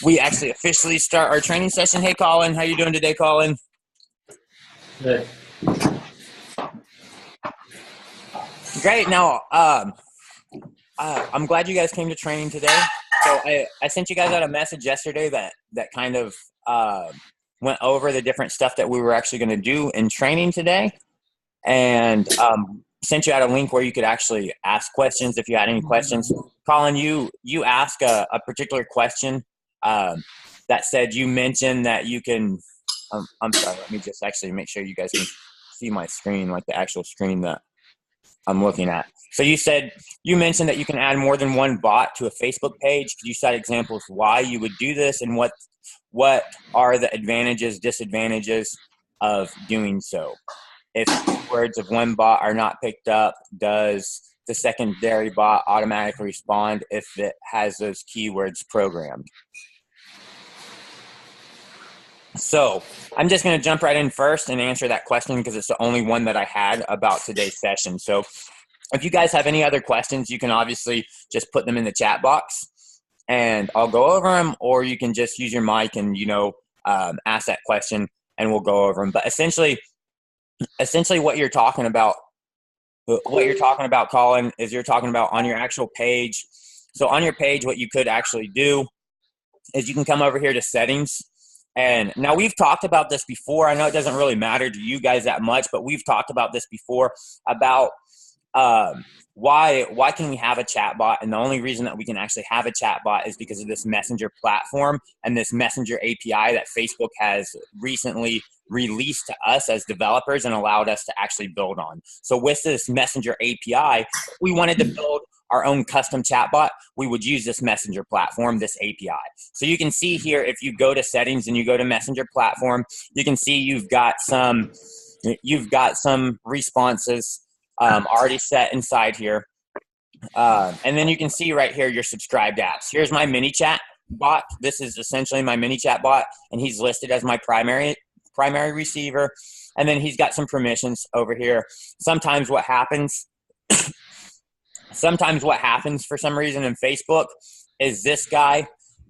we actually officially start our training session. Hey, Colin, how you doing today, Colin? Good. Great. Now, I'm glad you guys came to training today. So I sent you guys out a message yesterday that kind of went over the different stuff that we were actually going to do in training today, and sent you out a link where you could actually ask questions if you had any questions. Colin, you asked a particular question that said you mentioned that you can. I'm sorry. Let me just actually make sure you guys can see my screen, like the actual screen that I'm looking at. So you mentioned that you can add more than one bot to a Facebook page. Could you cite examples why you would do this, and what are the advantages, disadvantages of doing so? If keywords of one bot are not picked up, does the secondary bot automatically respond if it has those keywords programmed? So I'm just going to jump right in first and answer that question because it's the only one that I had about today's session. So if you guys have any other questions, you can obviously just put them in the chat box and I'll go over them, or you can just use your mic and, ask that question and we'll go over them. But essentially what you're talking about, Colin, is you're talking about on your actual page. So on your page, what you could actually do is you can come over here to settings. And now we've talked about this before. I know it doesn't really matter to you guys that much, but we've talked about this before about why can we have a chat bot? And the only reason that we can actually have a chat bot is because of this messenger platform and this messenger API that Facebook has recently released to us as developers and allowed us to actually build on. So with this messenger API, we wanted to build our own custom chatbot. We would use this messenger platform, this API. So you can see here, if you go to settings and you go to messenger platform, you can see you've got some responses already set inside here. And then you can see right here your subscribed apps. Here's my mini chat bot. This is essentially my mini chat bot, and he's listed as my primary receiver. And then he's got some permissions over here. Sometimes what happens for some reason in Facebook is this guy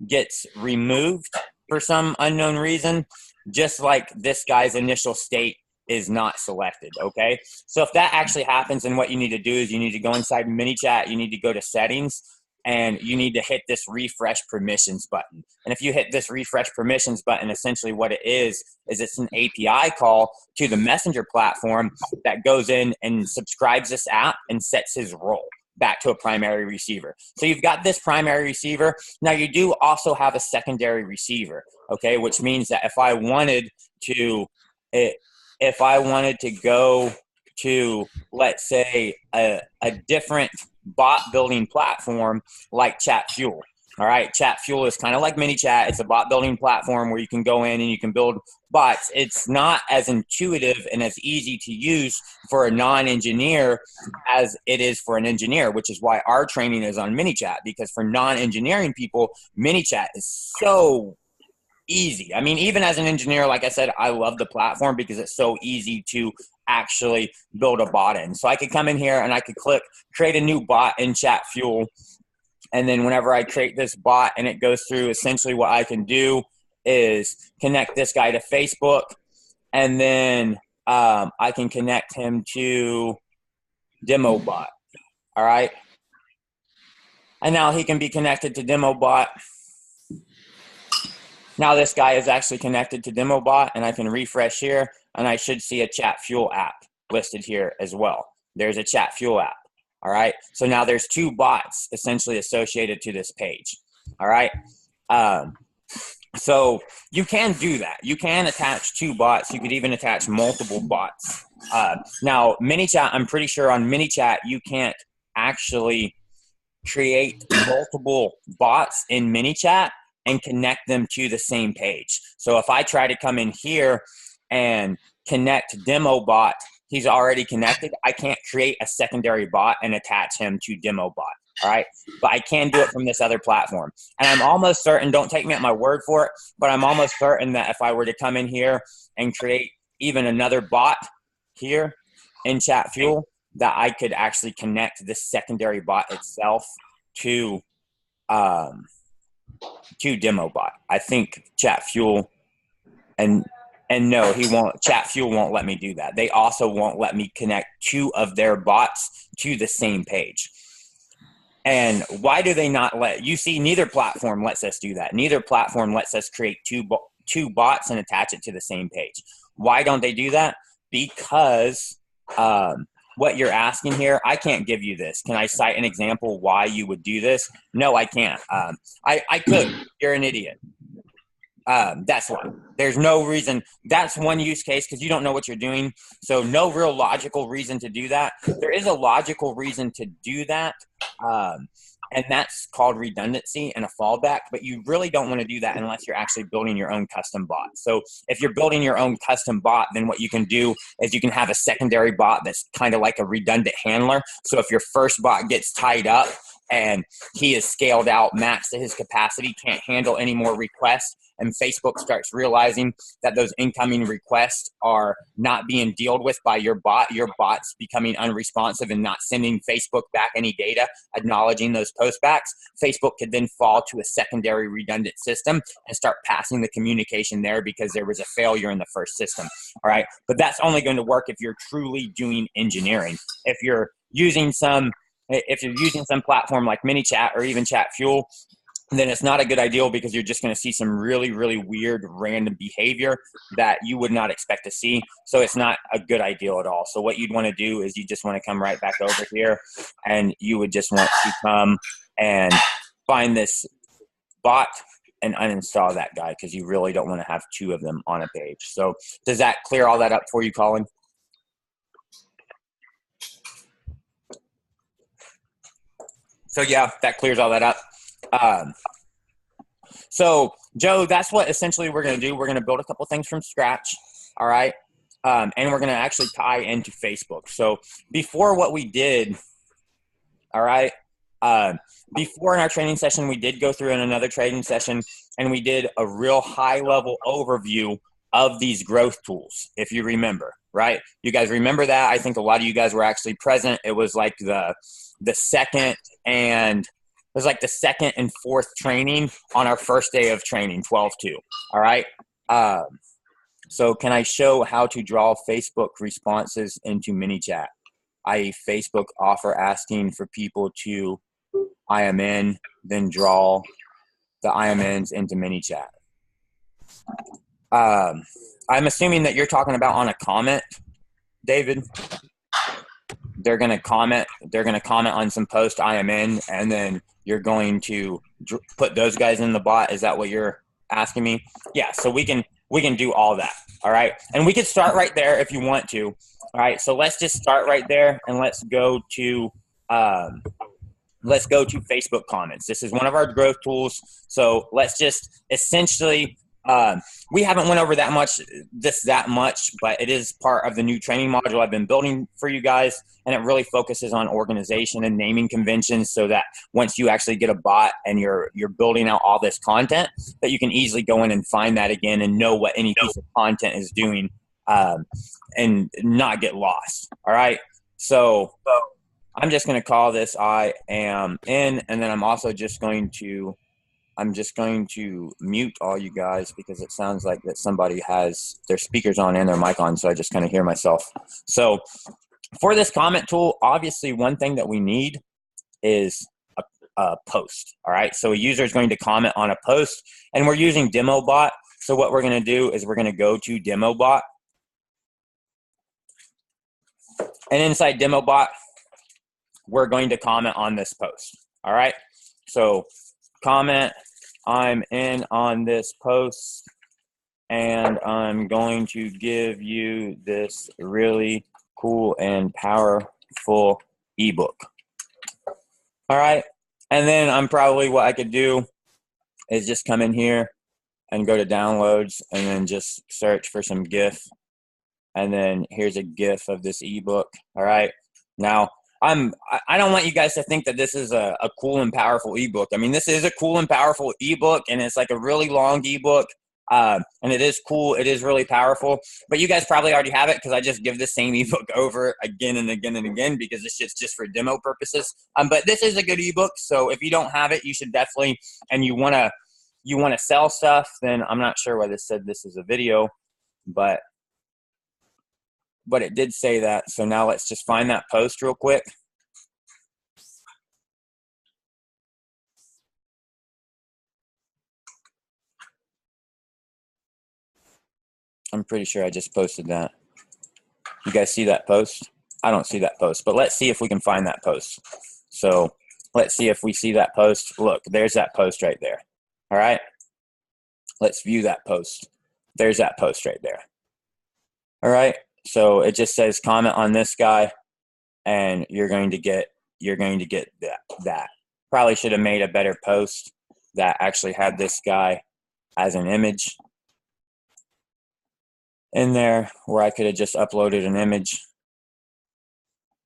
gets removed for some unknown reason, just like this guy's initial state is not selected, okay? So if that actually happens, then what you need to do is you need to go inside ManyChat, you need to go to settings, and you need to hit this refresh permissions button. And if you hit this refresh permissions button, essentially what it is it's an API call to the messenger platform that goes in and subscribes this app and sets his role back to a primary receiver. So you've got this primary receiver. Now you do also have a secondary receiver, okay? Which means that if I wanted to go to, let's say, a different bot building platform like ChatFuel. All right, ChatFuel is kind of like ManyChat. It's a bot building platform where you can go in and you can build bots. It's not as intuitive and as easy to use for a non-engineer as it is for an engineer, which is why our training is on ManyChat, because for non-engineering people, ManyChat is so easy. I mean, even as an engineer, like I said, I love the platform because it's so easy to actually build a bot in. So I could come in here and I could click create a new bot in ChatFuel. And then whenever I create this bot and it goes through, essentially what I can do is connect this guy to Facebook. And then I can connect him to DemoBot. All right. And now he can be connected to DemoBot. Now this guy is actually connected to DemoBot, and I can refresh here, and I should see a ChatFuel app listed here as well. There's a ChatFuel app, all right? So now there's two bots essentially associated to this page, all right? So you can do that. You can attach two bots. You could even attach multiple bots. Now, ManyChat, I'm pretty sure on ManyChat, you can't actually create multiple bots in ManyChat and connect them to the same page. So if I try to come in here and connect DemoBot, he's already connected. I can't create a secondary bot and attach him to DemoBot, all right? But I can do it from this other platform. And I'm almost certain, don't take me at my word for it, but I'm almost certain that if I were to come in here and create even another bot here in ChatFuel, that I could actually connect this secondary bot itself to to DemoBot. I think ChatFuel and no, he won't. ChatFuel won't let me do that. They also won't let me connect 2 of their bots to the same page. And why do they not let you see? Neither platform lets us do that. Neither platform lets us create two bots and attach it to the same page. Why don't they do that? Because what you're asking here, I can't give you this. Can I cite an example why you would do this? No, I can't. I could. You're an idiot. That's why. There's no reason. That's one use case because you don't know what you're doing. So no real logical reason to do that. There is a logical reason to do that. And that's called redundancy and a fallback, but you really don't want to do that unless you're actually building your own custom bot. So if you're building your own custom bot, then what you can do is you can have a secondary bot that's kind of like a redundant handler. So if your first bot gets tied up and he is scaled out max to his capacity, can't handle any more requests, and Facebook starts realizing that those incoming requests are not being dealt with by your bot's becoming unresponsive and not sending Facebook back any data acknowledging those postbacks, Facebook could then fall to a secondary redundant system and start passing the communication there because there was a failure in the first system. All right. But that's only going to work if you're truly doing engineering. If you're using some platform like ManyChat or even ChatFuel, then it's not a good idea because you're just going to see some really, really weird random behavior that you would not expect to see. So it's not a good idea at all. So what you'd want to do is you just want to come right back over here and you would just want to come and find this bot and uninstall that guy because you really don't want to have 2 of them on a page. So does that clear all that up for you, Colin? So yeah, that clears all that up. So Joe, that's what essentially we're going to do. We're going to build a couple things from scratch. All right. And we're going to actually tie into Facebook. So before what we did, all right. Before in our training session, we did go through in another training session and we did a real high level overview of these growth tools. If you remember, right? You guys remember that? I think a lot of you guys were actually present. It was like the second and fourth training on our first day of training, 12-2. All right. So can I show how to draw Facebook responses into ManyChat, i.e. Facebook offer asking for people to IMN, then draw the IMNs into ManyChat? I'm assuming that you're talking about on a comment, David. They're going to comment on some post IMN, and then you're going to put those guys in the bot. Is that what you're asking me? Yeah. So we can do all that. All right. And we could start right there if you want to. All right. So let's just start right there and let's go to Facebook comments. This is one of our growth tools. So let's just essentially, we haven't went over that much, but it is part of the new training module I've been building for you guys. And it really focuses on organization and naming conventions so that once you actually get a bot and you're building out all this content, that you can easily go in and find that again and know what any piece of content is doing, and not get lost. All right. So I'm just going to call this I am in, and then I'm also just going to mute all you guys because it sounds like that somebody has their speakers on and their mic on, so I just kind of hear myself. So for this comment tool, obviously one thing that we need is a post. All right, so a user is going to comment on a post, and we're using DemoBot. So what we're going to do is we're going to go to DemoBot, and inside DemoBot, we're going to comment on this post. All right, so comment, I'm in on this post, and I'm going to give you this really cool and powerful ebook. All right. And then what I could do is just come in here and go to downloads and then just search for some GIF. And then here's a GIF of this ebook. All right. Now, I don't want you guys to think that this is a cool and powerful ebook. I mean, this is a cool and powerful ebook, and it's like a really long ebook. And it is cool. It is really powerful. But you guys probably already have it because I just give the same ebook over again and again and again because this shit's just for demo purposes. But this is a good ebook. So if you don't have it, you should definitely, and you want to you want to sell stuff, then I'm not sure why this said this is a video, but it did say that. So now let's just find that post real quick. I'm pretty sure I just posted that. You guys see that post? I don't see that post, but let's see if we can find that post. So let's see if we see that post. Look, there's that post right there. All right. Let's view that post. There's that post right there. All right. So it just says comment on this guy, and you're going to get that. Probably should have made a better post that actually had this guy as an image in there, where I could have just uploaded an image.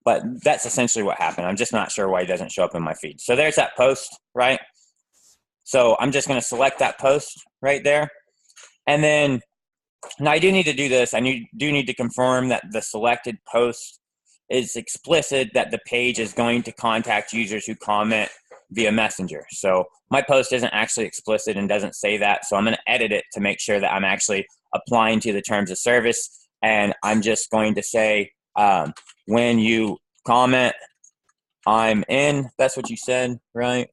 But that's essentially what happened. I'm just not sure why it doesn't show up in my feed. So there's that post, right? So I'm just going to select that post right there. And then, now I do need to do this. I do need to confirm that the selected post is explicit, that the page is going to contact users who comment via Messenger. So my post isn't actually explicit and doesn't say that. So I'm going to edit it to make sure that I'm actually applying to the terms of service. And I'm just going to say, when you comment, I'm in. That's what you said, right?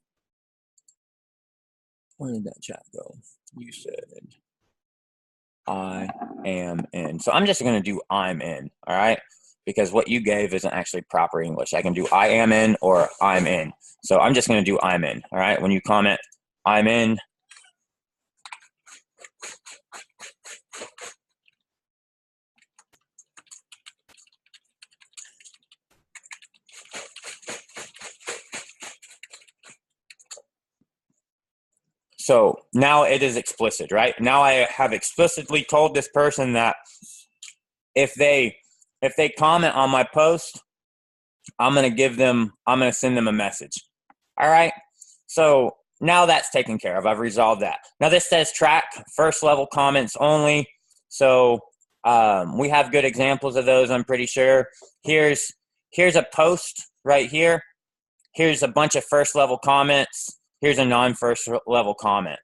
Where did that chat go? You said, I am in. So I'm just going to do I'm in, all right? Because what you gave isn't actually proper English. I can do I am in or I'm in. So I'm just going to do I'm in, all right? When you comment, I'm in. So now it is explicit, right? Now I have explicitly told this person that if they comment on my post, I'm going to send them a message. All right. So now that's taken care of. I've resolved that. Now this says track first level comments only. So we have good examples of those, I'm pretty sure. Here's a post right here. Here's a bunch of first level comments. Here's a non-first level comment.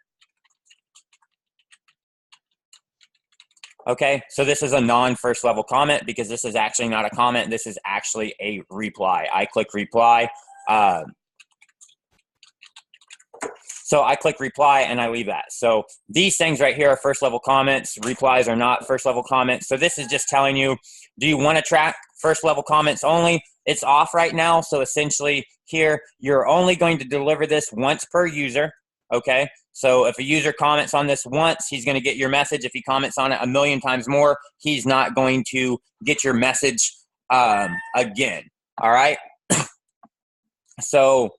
Okay, so this is a non-first level comment because this is actually not a comment. This is actually a reply. I click reply. So I click reply and I leave that. So these things right here are first level comments. Replies are not first level comments. So this is just telling you, do you want to track first level comments only? It's off right now. So essentially here, you're only going to deliver this once per user. Okay. So if a user comments on this once, he's going to get your message. If he comments on it a million times more, he's not going to get your message again. All right. So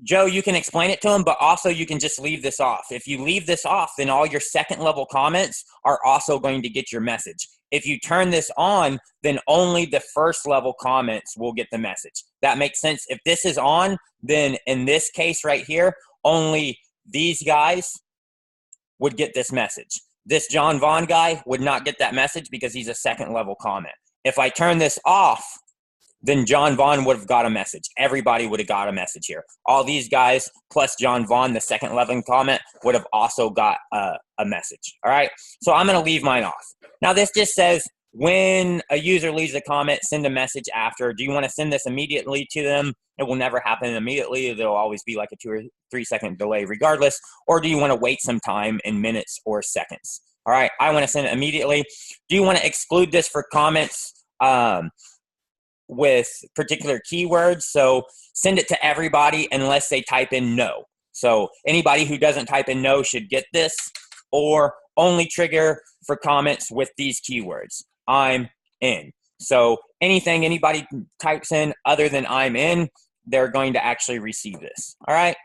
Joe, you can explain it to him, but also you can just leave this off. If you leave this off, then all your second level comments are also going to get your message. If you turn this on, then only the first level comments will get the message. That makes sense. If this is on, then in this case right here, only these guys would get this message. This John Vaughn guy would not get that message because he's a second level comment. If I turn this off, then John Vaughn would have got a message. Everybody would have got a message here. All these guys plus John Vaughn, the second level comment, would have also got a message. All right. So I'm going to leave mine off. Now this just says when a user leaves a comment, send a message after. Do you want to send this immediately to them? It will never happen immediately. There'll always be like a 2 or 3 second delay regardless. Or do you want to wait some time in minutes or seconds? All right. I want to send it immediately. Do you want to exclude this for comments with particular keywords? So send it to everybody unless they type in no. So anybody who doesn't type in no should get this, or only trigger for comments with these keywords. I'm in. So anything anybody types in other than I'm in, they're going to actually receive this. All right.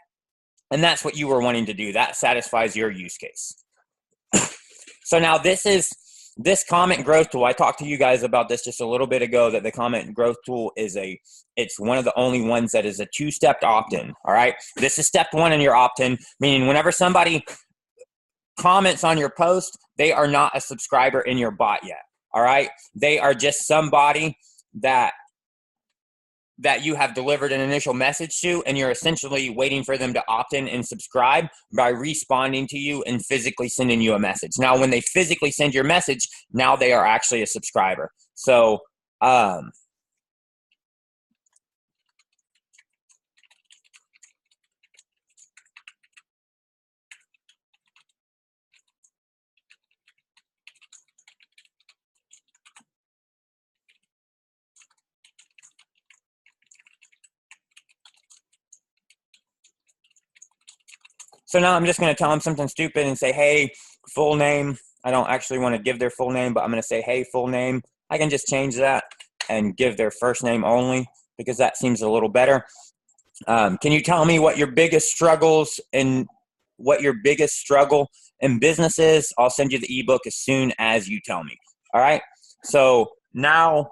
And that's what you were wanting to do. That satisfies your use case. So now this comment growth tool, I talked to you guys about this just a little bit ago, that the comment growth tool it's one of the only ones that is a 2-step opt-in. All right. This is step 1 in your opt-in, meaning whenever somebody comments on your post, they are not a subscriber in your bot yet. All right. They are just somebody that that you have delivered an initial message to, and you're essentially waiting for them to opt in and subscribe by responding to you and physically sending you a message. Now, when they physically send your message, now they are actually a subscriber. So, so now I'm just going to tell them something stupid and say, hey, full name. I don't actually want to give their full name, but I'm going to say, hey, full name. I can just change that and give their first name only because that seems a little better. Can you tell me what your biggest struggles and what your biggest struggle in business is? I'll send you the ebook as soon as you tell me. All right. So now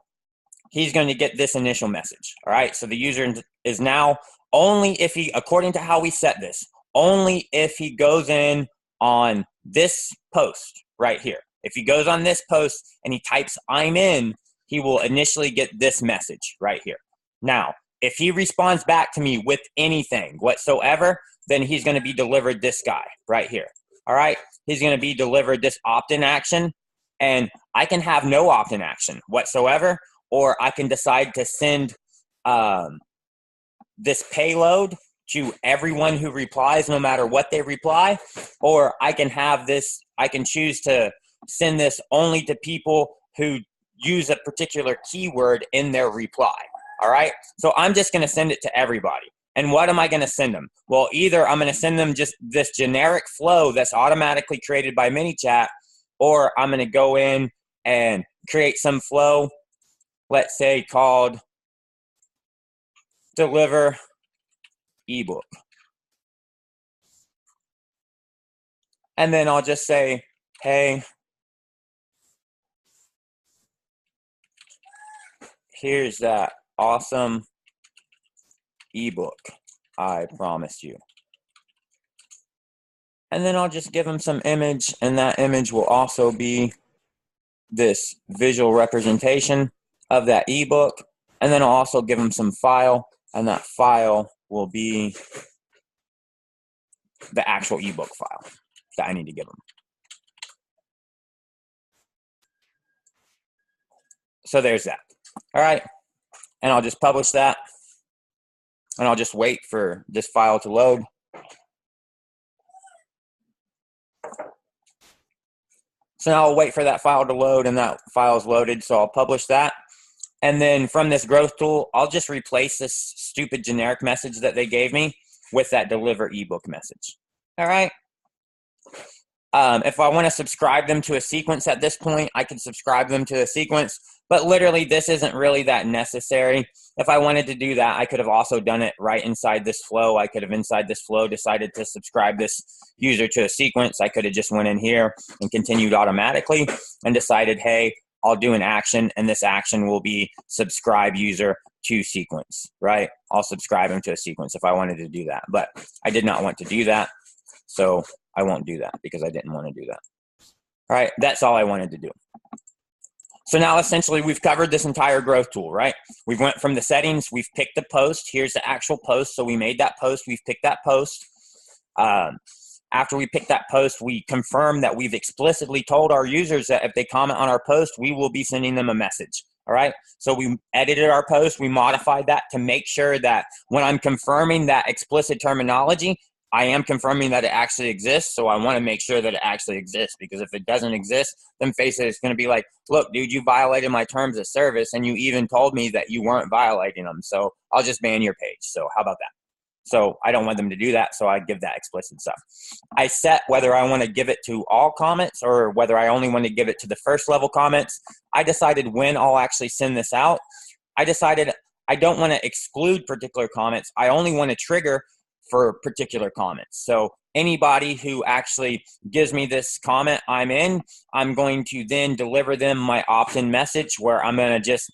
he's going to get this initial message. All right. So the user is now only if he, according to how we set this, only if he goes in on this post right here. If he goes on this post and he types I'm in, he will initially get this message right here. Now, if he responds back to me with anything whatsoever, then he's going to be delivered this guy right here. All right. He's going to be delivered this opt-in action, and I can have no opt-in action whatsoever, or I can decide to send this payload to everyone who replies, no matter what they reply, or I can have this, I can choose to send this only to people who use a particular keyword in their reply. All right. So I'm just going to send it to everybody. And what am I going to send them? Well, either I'm going to send them just this generic flow that's automatically created by ManyChat, or I'm going to go in and create some flow, let's say called deliver ebook. And then I'll just say, hey, here's that awesome ebook I promised you. And then I'll just give them some image, and that image will also be this visual representation of that ebook. And then I'll also give them some file, and that file will be the actual ebook file that I need to give them. So there's that. All right. And I'll just publish that, and I'll just wait for this file to load. So now I'll wait for that file to load, and that file is loaded. So I'll publish that. And then from this growth tool, I'll just replace this stupid generic message that they gave me with that deliver ebook message. All right. If I want to subscribe them to a sequence at this point, I can subscribe them to a sequence, but literally this isn't really that necessary. If I wanted to do that, I could have also done it right inside this flow. I could have inside this flow decided to subscribe this user to a sequence. I could have just went in here and continued automatically and decided, hey, I'll do an action, and this action will be subscribe user to sequence, right? I'll subscribe them to a sequence if I wanted to do that, but I did not want to do that. So I won't do that because I didn't want to do that. All right, that's all I wanted to do. So now essentially we've covered this entire growth tool, right? We went from the settings, we've picked the post. Here's the actual post. So we made that post, we've picked that post. After we pick that post, we confirm that we've explicitly told our users that if they comment on our post, we will be sending them a message. All right. So we edited our post. We modified that to make sure that when I'm confirming that explicit terminology, I am confirming that it actually exists. So I want to make sure that it actually exists, because if it doesn't exist, then face it, it's going to be like, look, dude, you violated my terms of service, and you even told me that you weren't violating them. So I'll just ban your page. So how about that? So I don't want them to do that. So I give that explicit stuff. I set whether I want to give it to all comments or whether I only want to give it to the first level comments. I decided when I'll actually send this out. I decided I don't want to exclude particular comments. I only want to trigger for particular comments. So anybody who actually gives me this comment I'm in, I'm going to then deliver them my opt-in message, where I'm going to just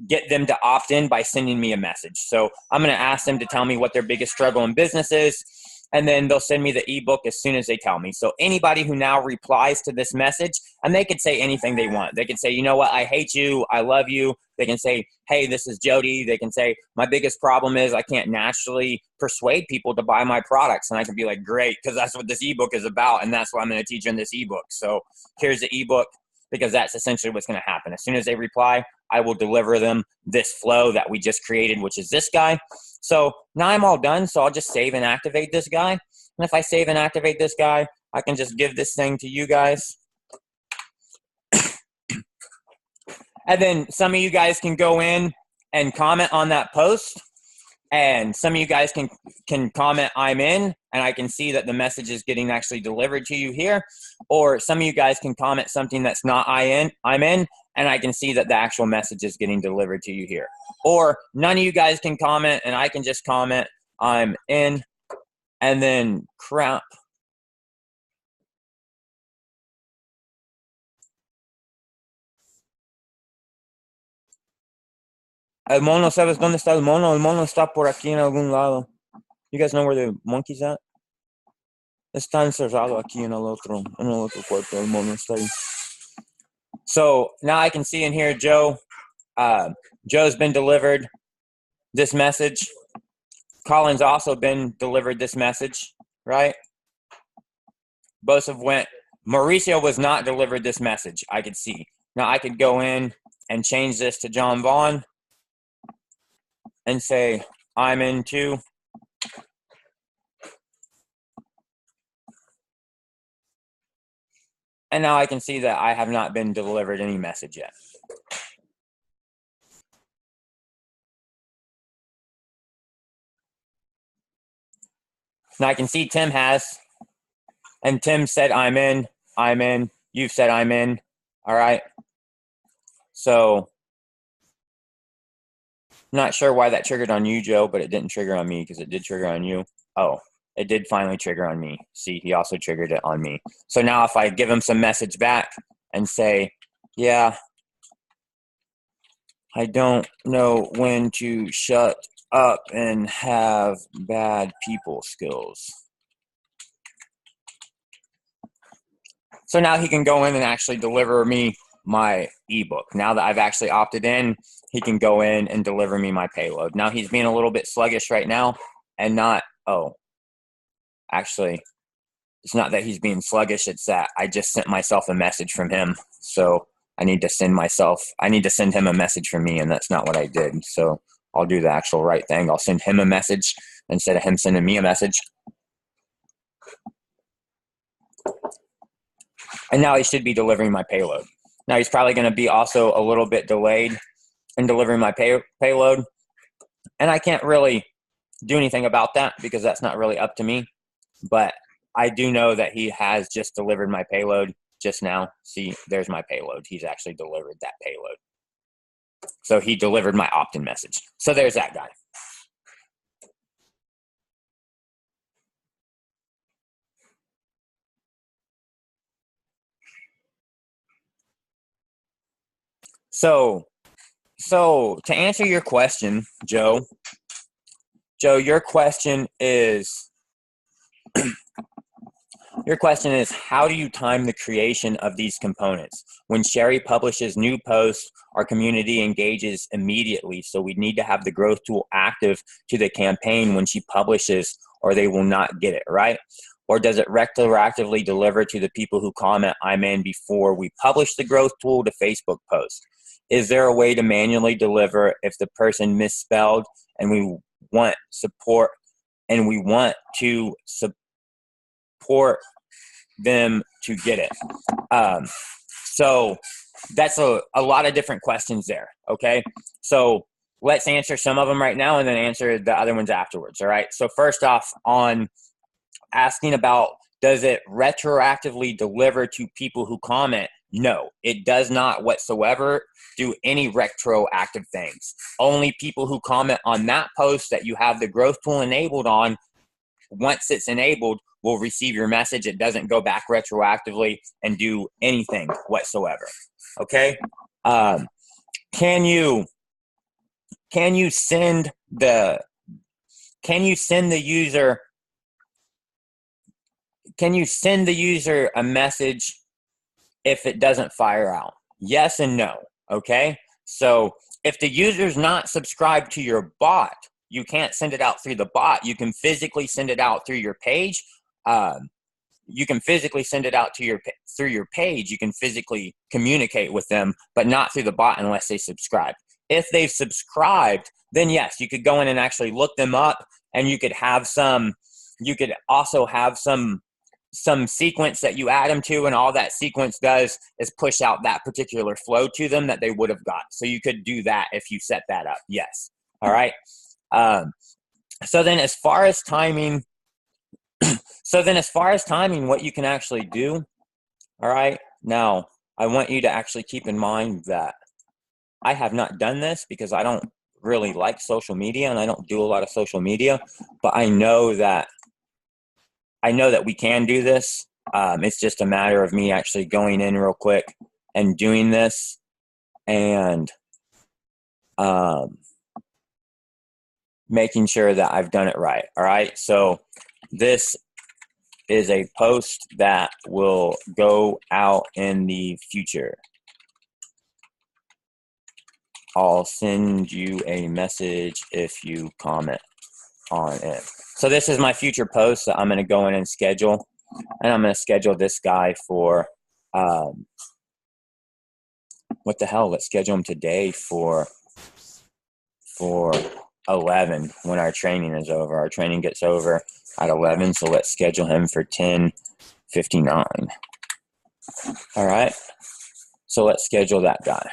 get them to opt in by sending me a message. So I'm going to ask them to tell me what their biggest struggle in business is. and then they'll send me the ebook as soon as they tell me. So anybody who now replies to this message, and they could say anything they want. They can say, you know what, I hate you, I love you. They can say, hey, this is Jody. They can say, my biggest problem is I can't naturally persuade people to buy my products. And I can be like, great, because that's what this ebook is about, and that's what I'm going to teach in this ebook. So here's the ebook, because that's essentially what's going to happen. As soon as they reply, I will deliver them this flow that we just created, which is this guy. So now I'm all done, so I'll just save and activate this guy. And if I save and activate this guy, I can just give this thing to you guys. And then some of you guys can go in and comment on that post. And some of you guys can comment, I'm in, and I can see that the message is getting actually delivered to you here. Or some of you guys can comment something that's not I'm in, and I can see that the actual message is getting delivered to you here. Or none of you guys can comment, and I can just comment, I'm in, and then crap. El mono, ¿sabes dónde está el mono? El mono está por aquí en algún lado. You guys know where the monkey's at? Está encerrado aquí en el otro cuarto. El mono está ahí. So now I can see in here, Joe. Joe's been delivered this message. Colin's also been delivered this message, right? Both have went. Mauricio was not delivered this message, I could see. Now I could go in and change this to John Vaughn and say, I'm in too. And now I can see that I have not been delivered any message yet. Now I can see Tim has. And Tim said, I'm in. I'm in. You've said I'm in. All right. So, not sure why that triggered on you, Joe, but it didn't trigger on me because it did trigger on you. Oh, it did finally trigger on me. See, he also triggered it on me. So now if I give him some message back and say, yeah, I don't know when to shut up and have bad people skills. So now he can go in and actually deliver me my ebook. Now that I've actually opted in, he can go in and deliver me my payload. Now he's being a little bit sluggish right now and not, actually, it's not that he's being sluggish. It's that I just sent myself a message from him. So I need to send him a message from me, and that's not what I did. So I'll do the actual right thing. I'll send him a message instead of him sending me a message. And now he should be delivering my payload. Now he's probably going to be also a little bit delayed in delivering my payload. And I can't really do anything about that because that's not really up to me. But I do know that he has just delivered my payload just now. See, there's my payload. He's actually delivered that payload. So he delivered my opt-in message. So there's that guy. So to answer your question, Joe, your question is how do you time the creation of these components? When Sherry publishes new posts, our community engages immediately. So we need to have the growth tool active to the campaign when she publishes, or they will not get it, right? Or does it retroactively deliver to the people who comment I'm in before we publish the growth tool to Facebook post? Is there a way to manually deliver if the person misspelled and we want support and we want to support them to get it? So that's a lot of different questions there, okay? So let's answer some of them right now and then answer the other ones afterwards, all right? So first off, on asking about does it retroactively deliver to people who comment? No, it does not whatsoever do any retroactive things. Only people who comment on that post that you have the growth tool enabled on, once it's enabled, will receive your message. It doesn't go back retroactively and do anything whatsoever. Okay? Can you send the user can you send the user a message if it doesn't fire out? Yes and no. Okay. So if the user's not subscribed to your bot, you can't send it out through the bot. You can physically send it out through your page. You can physically send it out to through your page. You can physically communicate with them, but not through the bot unless they subscribe. If they've subscribed, then yes, you could go in and actually look them up, and you could have some. You could also have some sequence that you add them to, and all that sequence does is push out that particular flow to them that they would have got. So you could do that if you set that up. Yes. All right. So then as far as timing, what you can actually do, all right, now I want you to actually keep in mind that I have not done this because I don't really like social media and I don't do a lot of social media, but I know that we can do this. It's just a matter of me actually going in real quick and doing this and making sure that I've done it right. All right. So this is a post that will go out in the future. I'll send you a message if you comment on it. So this is my future post that I'm going to go in and schedule. And I'm going to schedule this guy for, what the hell? Let's schedule him today for 11 when our training is over. Our training gets over at 11, so let's schedule him for 10:59. All right. So let's schedule that guy.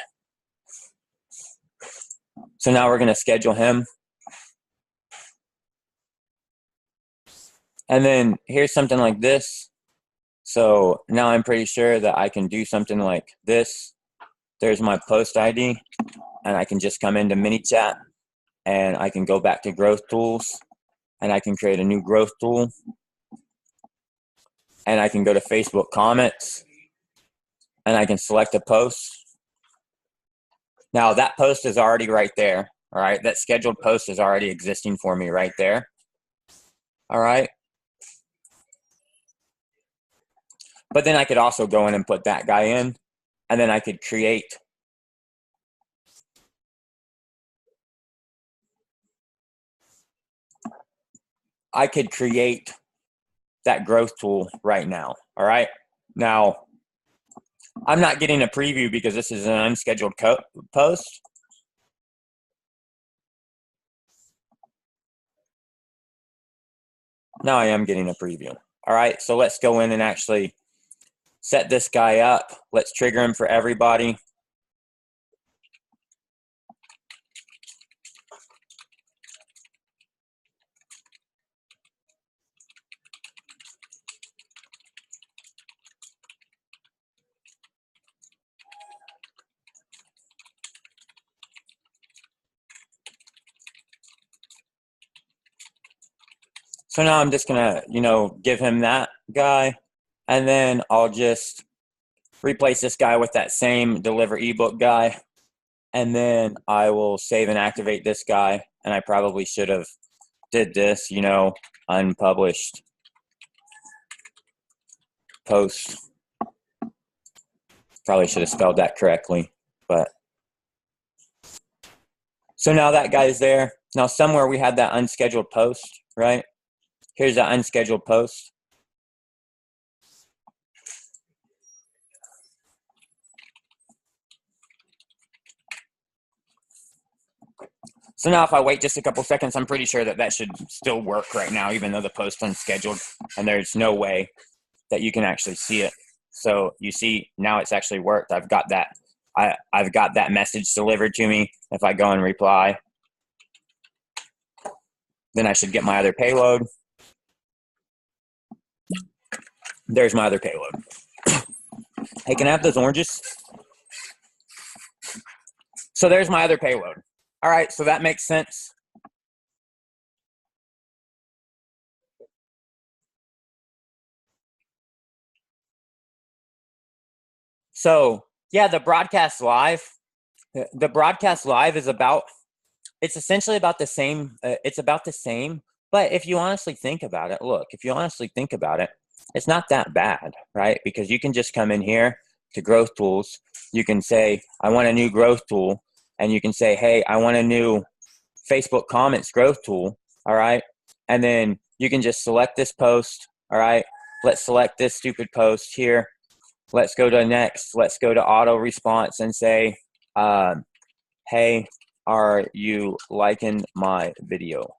So now we're going to schedule him. And then here's something like this. So now I'm pretty sure that I can do something like this. There's my post ID, and I can just come into ManyChat, and I can go back to growth tools, and I can create a new growth tool, and I can go to Facebook comments, and I can select a post. Now that post is already right there. All right. That scheduled post is already existing for me right there. All right. But then I could also go in and put that guy in, and then I could create that growth tool right now. All right. Now, I'm not getting a preview because this is an unscheduled post. Now I am getting a preview. All right. So let's go in and actually set this guy up. Let's trigger him for everybody. So now I'm just going to, give him that guy, and then I'll just replace this guy with that same deliver ebook guy. And then I will save and activate this guy. And I probably should have did this, unpublished post. Probably should have spelled that correctly, but. So now that guy's there. Now somewhere we had that unscheduled post, right? Here's that unscheduled post. So now if I wait just a couple seconds, I'm pretty sure that should still work right now, even though the post's unscheduled, and there's no way that you can actually see it. So you see now it's actually worked. I've got that. I've got that message delivered to me. If I go and reply, then I should get my other payload. There's my other payload. Hey, can I have those oranges? So there's my other payload. All right, so that makes sense. So yeah, the broadcast live is it's essentially about the same. It's about the same. But if you honestly think about it, it's not that bad, right? Because you can just come in here to growth tools. You can say, I want a new growth tool. And you can say, hey, I want a new Facebook comments growth tool. All right. And then you can just select this post. All right. Let's select this stupid post here. Let's go to next. Let's go to auto response and say, hey, are you liking my video?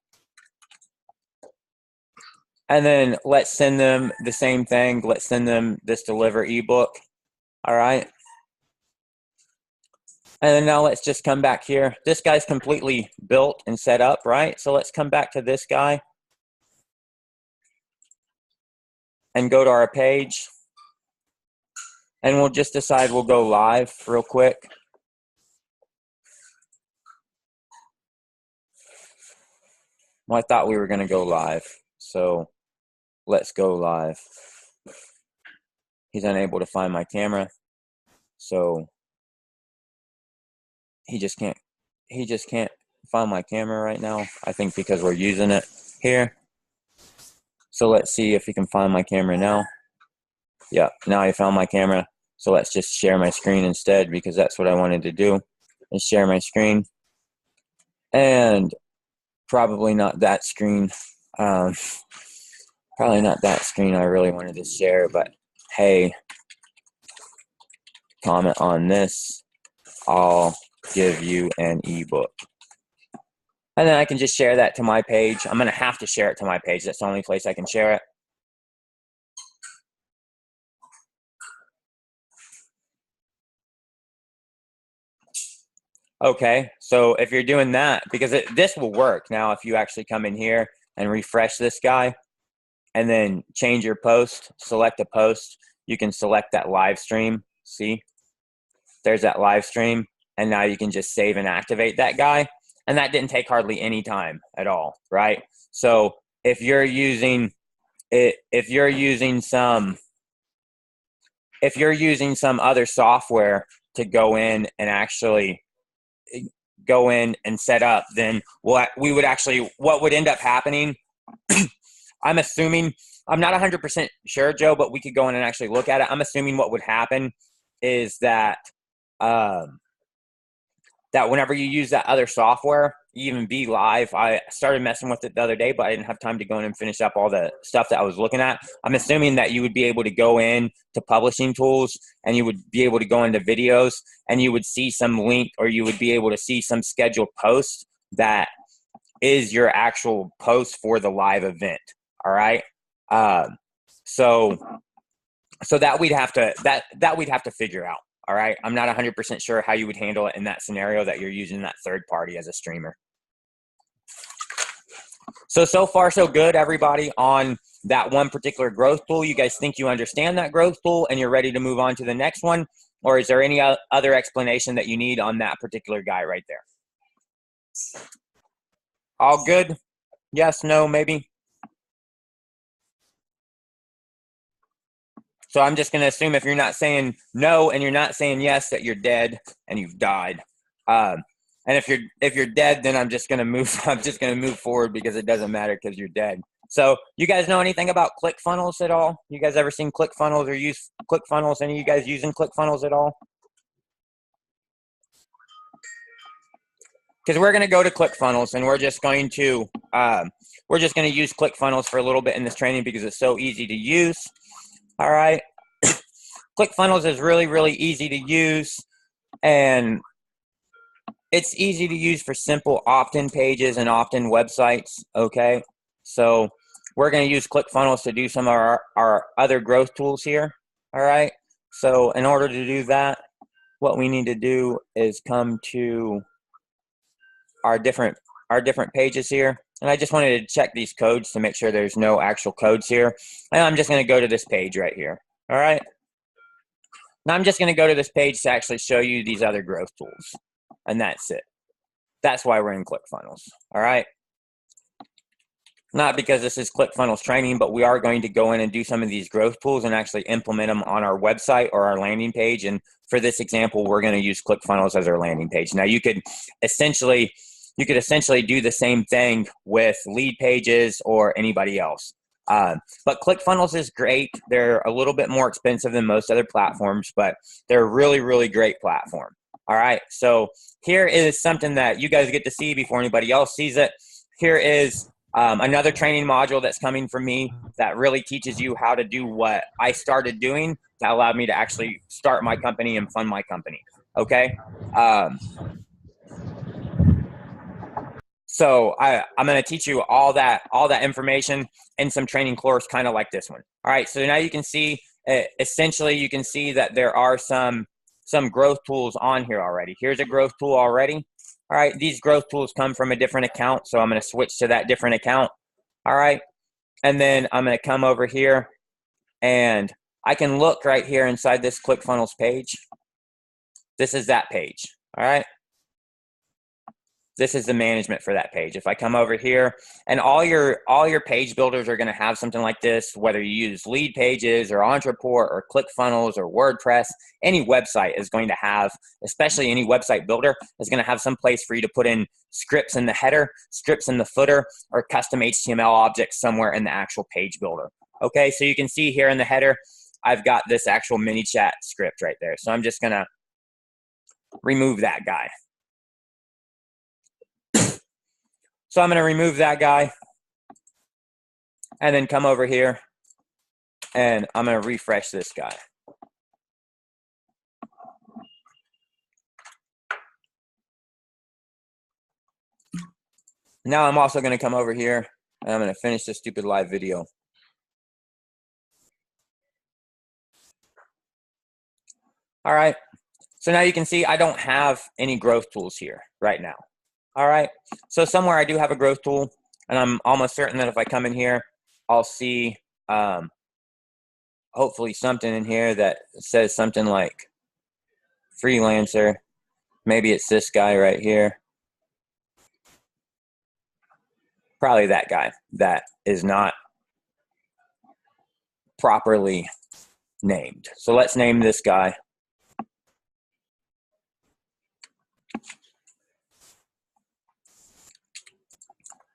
And then let's send them the same thing. Let's send them this deliver ebook. All right. And then now let's just come back here. This guy's completely built and set up, right? So let's come back to this guy and go to our page. And we'll just decide we'll go live real quick. Well, I thought we were going to go live. So let's go live. He's unable to find my camera. So he just can't find my camera right now. I think because we're using it here. So let's see if he can find my camera now. Yeah, now he found my camera. So let's just share my screen instead, because that's what I wanted to do, is share my screen. And probably not that screen. Probably not that screen I really wanted to share, but hey, comment on this. I'll give you an ebook. And then I can just share that to my page. I'm going to have to share it to my page. That's the only place I can share it. Okay, so if you're doing that, because this will work now if you actually come in here and refresh this guy and then change your post, select a post, you can select that live stream. See, there's that live stream, and now you can just save and activate that guy. And that didn't take hardly any time at all, right? So if you're using some other software to go in and actually go in and set up, then what would end up happening, I'm assuming, I'm not 100% sure, Joe, but we could go in and actually look at it. I'm assuming what would happen is that that whenever you use that other software, even Be Live, I started messing with it the other day, but I didn't have time to go in and finish up all the stuff that I was looking at. I'm assuming that you would be able to go in to publishing tools, and you would be able to go into videos, and you would see some link, or you would be able to see some scheduled post that is your actual post for the live event. All right. So that we'd have to figure out. All right. I'm not 100% sure how you would handle it in that scenario that you're using that third party as a streamer. So far, so good, everybody, on that one particular growth tool. You guys think you understand that growth tool and you're ready to move on to the next one? Or is there any other explanation that you need on that particular guy right there? All good? Yes, no, maybe? So I'm just going to assume if you're not saying no and you're not saying yes, that you're dead and you've died. And if you're dead, then I'm just going to move forward, because it doesn't matter because you're dead. So you guys know anything about ClickFunnels at all? You guys ever seen ClickFunnels or use ClickFunnels? Any of you guys using ClickFunnels at all? Because we're going to go to ClickFunnels, and we're just going to use ClickFunnels for a little bit in this training because it's so easy to use. All right. ClickFunnels is really, really easy to use, and it's easy to use for simple opt-in pages and opt-in websites. Okay. So we're going to use ClickFunnels to do some of our other growth tools here. All right. So in order to do that, what we need to do is come to our different pages here. And I just wanted to check these codes to make sure there's no actual codes here. And I'm just going to go to this page right here. All right. Now I'm just going to go to this page to actually show you these other growth tools. And that's it. That's why we're in ClickFunnels. All right. Not because this is ClickFunnels training, but we are going to go in and do some of these growth tools and actually implement them on our website or our landing page. And for this example, we're going to use ClickFunnels as our landing page. Now you could essentially do the same thing with lead pages or anybody else. But ClickFunnels is great. They're a little bit more expensive than most other platforms, but they're a really, really great platform. All right, so here is something that you guys get to see before anybody else sees it. Here is another training module that's coming from me that really teaches you how to do what I started doing that allowed me to actually start my company and fund my company. Okay. So I'm going to teach you all that information in some training course, kind of like this one. All right. So now you can see, essentially, you can see that there are some growth tools on here already. Here's a growth tool already. All right. These growth tools come from a different account. So I'm going to switch to that different account. All right. And then I'm going to come over here and I can look right here inside this ClickFunnels page. This is that page. All right. This is the management for that page. If I come over here, and all your page builders are going to have something like this, whether you use Lead Pages or Entreport or ClickFunnels or WordPress, any website is going to have, especially any website builder, is going to have some place for you to put in scripts in the header, scripts in the footer, or custom HTML objects somewhere in the actual page builder. Okay, so you can see here in the header, I've got this actual ManyChat script right there. So I'm just going to remove that guy. So I'm going to remove that guy and then come over here and I'm going to refresh this guy. Now I'm also going to come over here and I'm going to finish this stupid live video. All right. So now you can see I don't have any growth tools here right now. All right. So somewhere I do have a growth tool, and I'm almost certain that if I come in here, I'll see hopefully something in here that says something like freelancer. Maybe it's this guy right here. Probably that guy that is not properly named. So let's name this guy.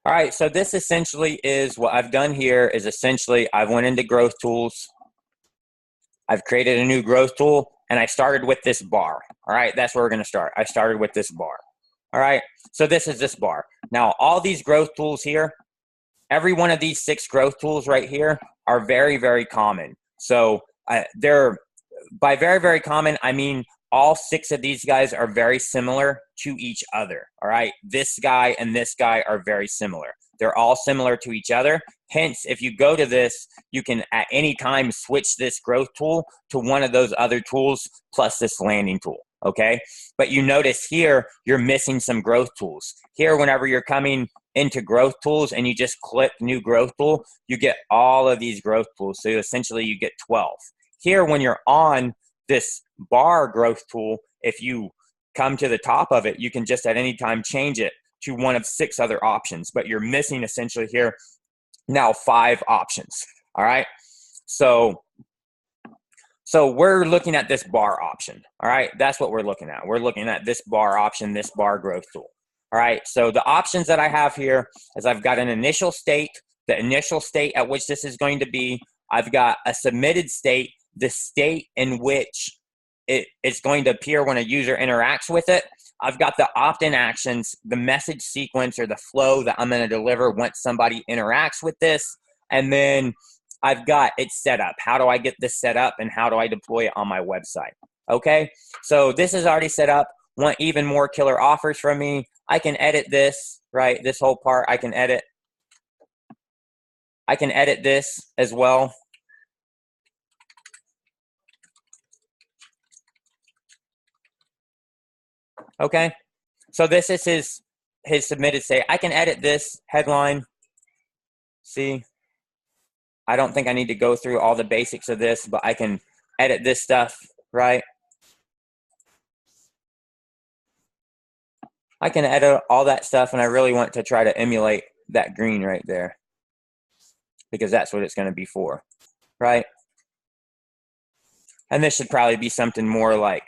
All right, so this essentially is what I've done here is essentially I've went into growth tools. I've created a new growth tool and I started with this bar. All right, that's where we're gonna start. I started with this bar. All right, so this is this bar. Now, all these growth tools here, every one of these 6 growth tools right here are very, very common. So they're, by very, very common, I mean all 6 of these guys are very similar to each other. All right, this guy and this guy are very similar. They're all similar to each other. Hence, if you go to this, you can at any time switch this growth tool to one of those other tools plus this landing tool. Okay, but you notice here you're missing some growth tools. Here, whenever you're coming into growth tools and you just click new growth tool, you get all of these growth tools. So essentially you get 12. Here, when you're on this bar growth tool, if you come to the top of it, you can just at any time change it to one of 6 other options, but you're missing essentially here now 5 options. All right. So we're looking at this bar option. All right. That's what we're looking at. We're looking at this bar option, this bar growth tool. All right. So the options that I have here is I've got an initial state, the initial state at which this is going to be. I've got a submitted state, the state in which it's going to appear when a user interacts with it. I've got the opt-in actions, the message sequence or the flow that I'm going to deliver once somebody interacts with this. And then I've got it set up. How do I get this set up and how do I deploy it on my website? Okay, so this is already set up. Want even more killer offers from me? I can edit this, right? This whole part I can edit. I can edit this as well. Okay, so this is his submitted state. I can edit this headline. See, I don't think I need to go through all the basics of this, but I can edit this stuff, right? I can edit all that stuff, and I really want to try to emulate that green right there because that's what it's going to be for, right? And this should probably be something more like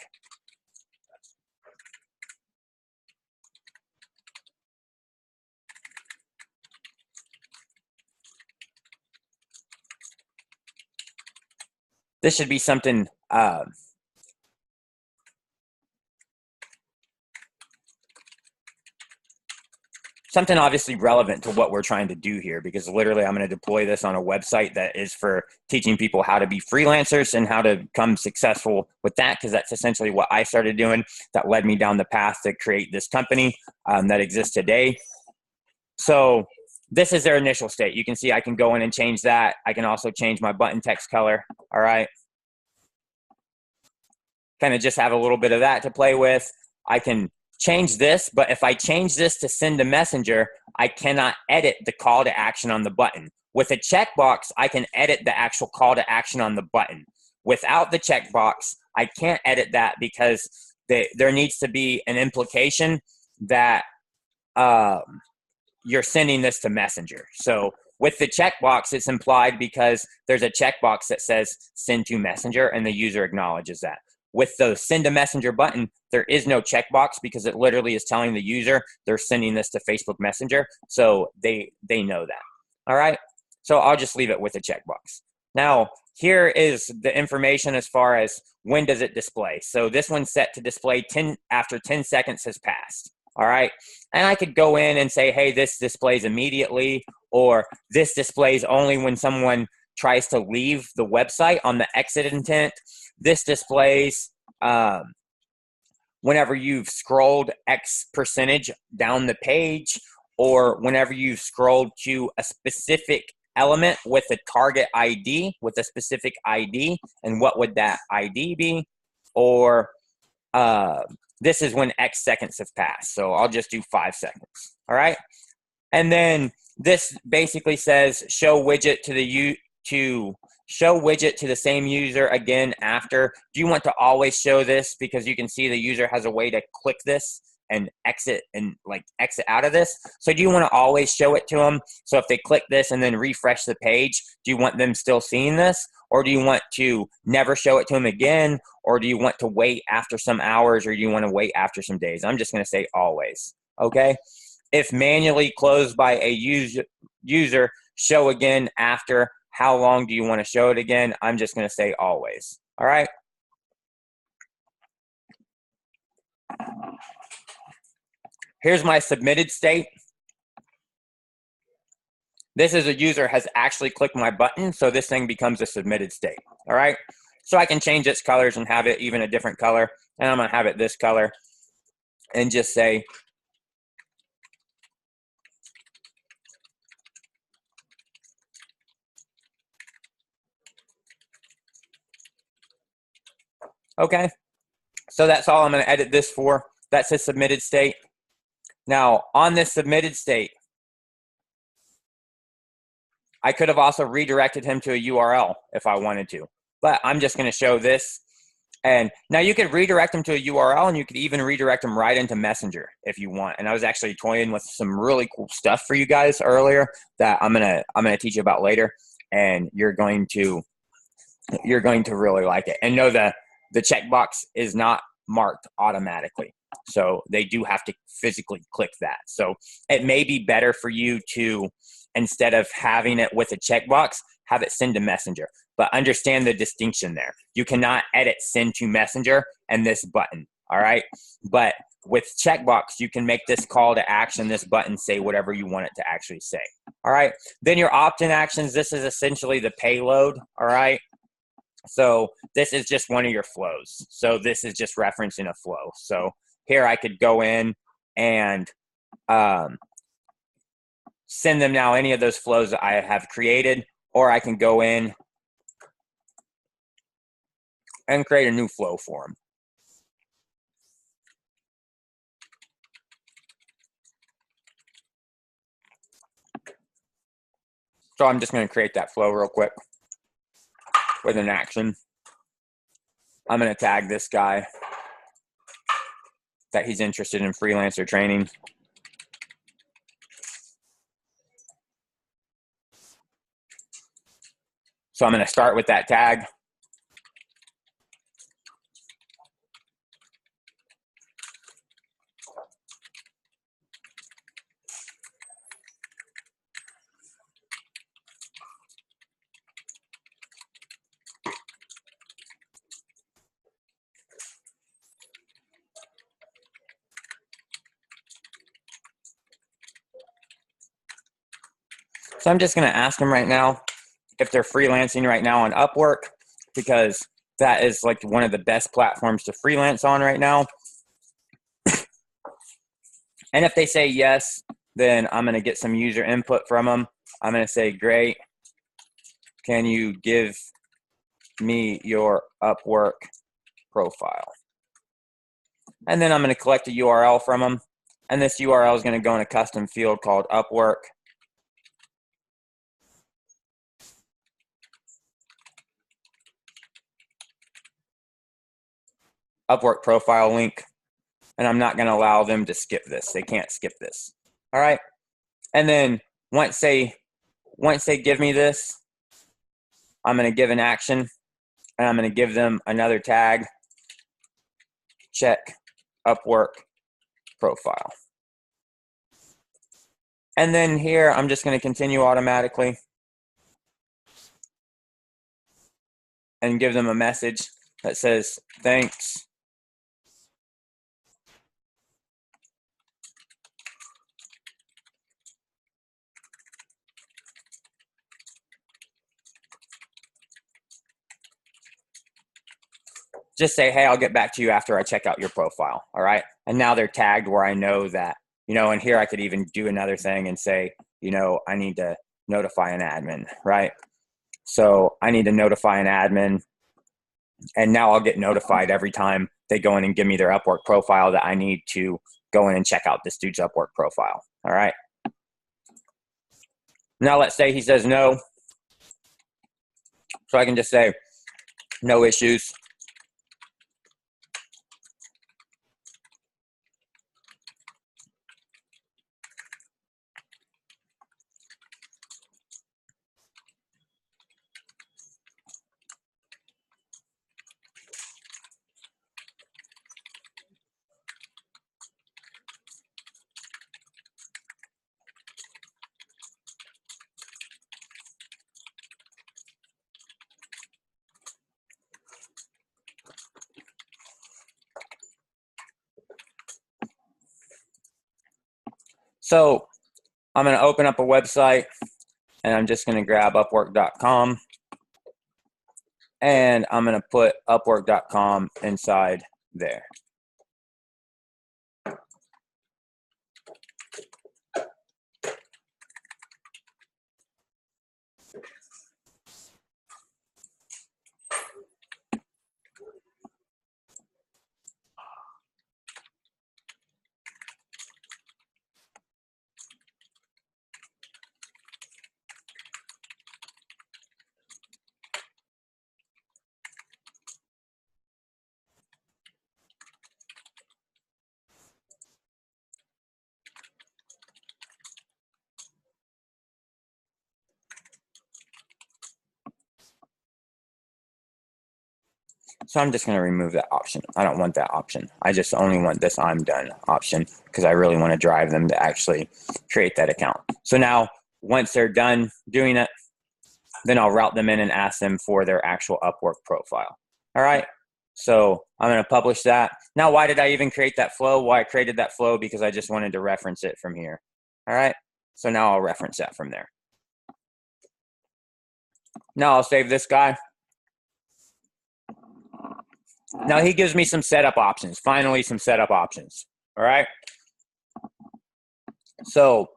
this should be something something obviously relevant to what we're trying to do here, because literally I'm going to deploy this on a website that is for teaching people how to be freelancers and how to become successful with that, because that's essentially what I started doing that led me down the path to create this company that exists today. So this is their initial state. You can see I can go in and change that. I can also change my button text color. All right. Kind of just have a little bit of that to play with. I can change this, but if I change this to send a messenger, I cannot edit the call to action on the button. With a checkbox, I can edit the actual call to action on the button. Without the checkbox, I can't edit that because there needs to be an implication that you're sending this to Messenger. So with the checkbox, it's implied because there's a checkbox that says send to Messenger and the user acknowledges that. With the send a messenger button, there is no checkbox because it literally is telling the user they're sending this to Facebook Messenger. So they know that. All right. So I'll just leave it with a checkbox. Now, here is the information as far as when does it display. So this one's set to display after 10 seconds has passed. All right. And I could go in and say, hey, this displays immediately, or this displays only when someone tries to leave the website on the exit intent. This displays whenever you've scrolled X percentage down the page, or whenever you've scrolled to a specific element with a target ID, with a specific ID, and what would that ID be? Or this is when X seconds have passed. So I'll just do 5 seconds. All right. And then this basically says show widget show widget to the same user again after. Do you want to always show this? Because you can see the user has a way to click this and exit out of this. So do you want to always show it to them? So if they click this and then refresh the page, do you want them still seeing this? Or do you want to never show it to them again? Or do you want to wait after some hours, or do you want to wait after some days? I'm just going to say always. Okay. If manually closed by a user, show again after. How long do you want to show it again? I'm just going to say always. All right. Here's my submitted state. This is a user has actually clicked my button, so this thing becomes a submitted state. All right. So I can change its colors and have it even a different color. And I'm going to have it this color and just say, okay. So that's all I'm going to edit this for. That's a submitted state. Now, on this submitted state, I could have also redirected him to a URL if I wanted to, but I'm just going to show this. And now you could redirect them to a URL, and you could even redirect them right into Messenger if you want. And I was actually toying with some really cool stuff for you guys earlier that I'm gonna teach you about later, and you're going to really like it. And know the checkbox is not marked automatically, so they do have to physically click that. So it may be better for you to, instead of having it with a checkbox, have it send to Messenger. But understand the distinction there. You cannot edit send to Messenger and this button, all right? But with checkbox, you can make this call to action, this button, say whatever you want it to actually say, all right? Then your opt-in actions, this is essentially the payload, all right? So this is just one of your flows. So this is just referencing a flow. So here I could go in and send them now any of those flows that I have created, or I can go in and create a new flow for them. So I'm just going to create that flow real quick with an action. I'm going to tag this guy that he's interested in freelancer training. So I'm going to start with that tag. So I'm just going to ask them right now if they're freelancing right now on Upwork, because that is like one of the best platforms to freelance on right now. And if they say yes, then I'm going to get some user input from them. I'm going to say, great. Can you give me your Upwork profile? And then I'm going to collect a URL from them. And this URL is going to go in a custom field called Upwork. Upwork profile link. And I'm not going to allow them to skip this. They can't skip this. All right. And then once they give me this, I'm going to give an action, and I'm going to give them another tag, check Upwork profile. And then here, I'm just going to continue automatically and give them a message that says, thanks. Just say, hey, I'll get back to you after I check out your profile. All right. And now they're tagged where I know that, and here I could even do another thing and say, I need to notify an admin, right? So I need to notify an admin, and now I'll get notified every time they go in and give me their Upwork profile that I need to go in and check out this dude's Upwork profile. All right. Now let's say he says no. So I can just say, no issues. So I'm going to open up a website, and I'm just going to grab upwork.com, and I'm going to put upwork.com inside there. So I'm just going to remove that option. I don't want that option. I just only want this I'm done option, because I really want to drive them to actually create that account. So now once they're done doing it, then I'll route them in and ask them for their actual Upwork profile. All right. So I'm going to publish that. Now, why did I even create that flow? Well, I created that flow because I just wanted to reference it from here. All right. So now I'll reference that from there. Now I'll save this guy. Now he gives me some setup options. Finally, some setup options. All right. So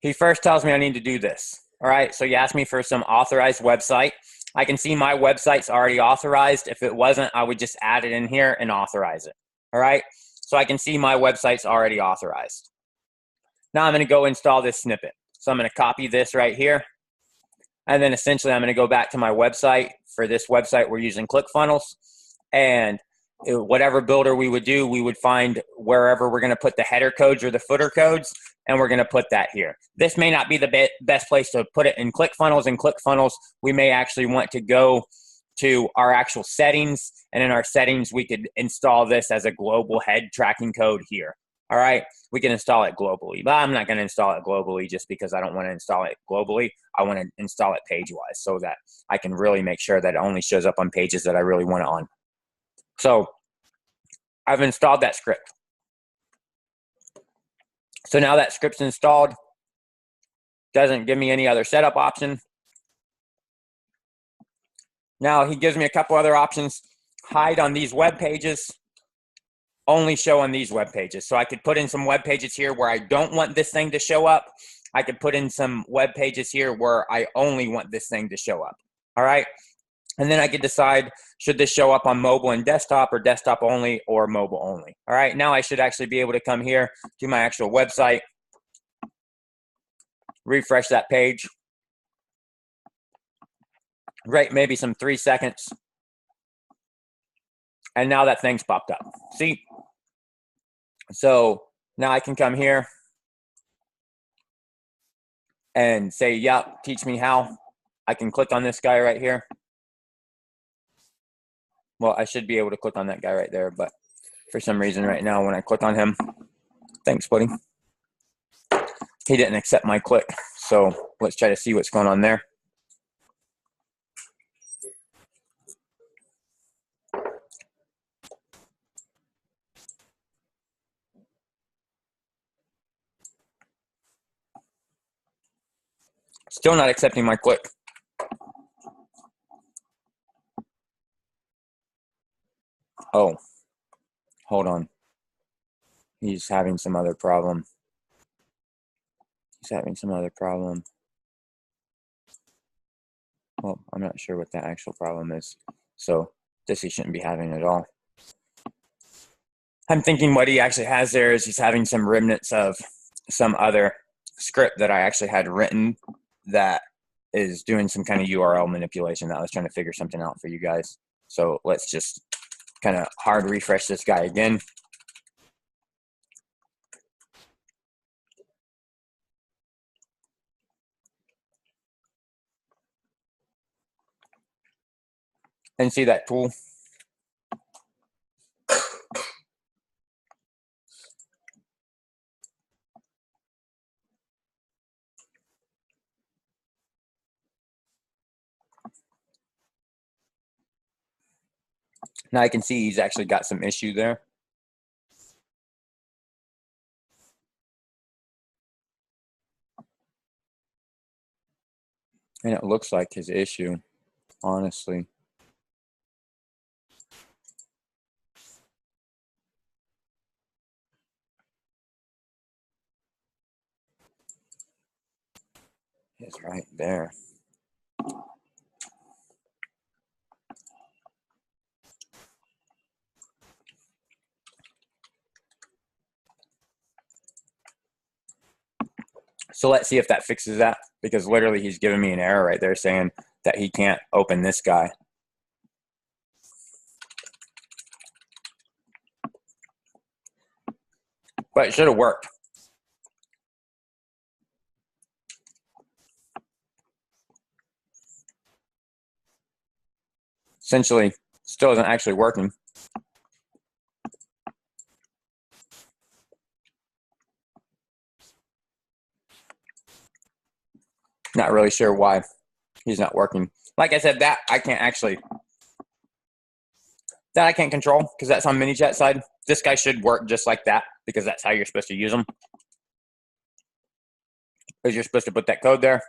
he first tells me I need to do this. All right. So you asked me for some authorized website. I can see my website's already authorized. If it wasn't, I would just add it in here and authorize it. All right. So I can see my website's already authorized. Now I'm going to go install this snippet. So I'm going to copy this right here. And then essentially I'm going to go back to my website. For this website, we're using ClickFunnels. And whatever builder we would do, we would find wherever we're going to put the header codes or the footer codes, and we're going to put that here. This may not be the best place to put it in ClickFunnels. In ClickFunnels, we may actually want to go to our actual settings, and in our settings, we could install this as a global head tracking code here. All right, we can install it globally, but I'm not going to install it globally just because I don't want to install it globally. I want to install it page-wise so that I can really make sure that it only shows up on pages that I really want it on. So I've installed that script. So now that script's installed, Doesn't give me any other setup option. Now he gives me a couple other options. Hide on these web pages, only show on these web pages. So I could put in some web pages here where I don't want this thing to show up. I could put in some web pages here where I only want this thing to show up. All right. And then I could decide, should this show up on mobile and desktop, or desktop only, or mobile only? All right. Now I should actually be able to come here to my actual website, refresh that page. Right, maybe some 3 seconds. And now that thing's popped up. See? So now I can come here and say, yep, teach me how. I can click on this guy right here. Well, I should be able to click on that guy right there, but for some reason right now when I click on him, thanks, buddy. He didn't accept my click. So let's try to see what's going on there. Still not accepting my click. Oh, hold on. He's having some other problem. He's having some other problem. Well, I'm not sure what that actual problem is. So this he shouldn't be having at all. I'm thinking what he actually has there is he's having some remnants of some other script that I actually had written that is doing some kind of URL manipulation. That I was trying to figure something out for you guys. So let's just kind of hard refresh this guy again. And see that tool? Now I can see he's actually got some issue there. And it looks like his issue, honestly. Is right there. So let's see if that fixes that, because literally he's giving me an error right there saying that he can't open this guy. But it should have worked. Essentially, still isn't actually working. Not really sure why he's not working. Like I said, that I can't actually, that I can't control because that's on ManyChat side. This guy should work just like that because that's how you're supposed to use them. Because you're supposed to put that code there.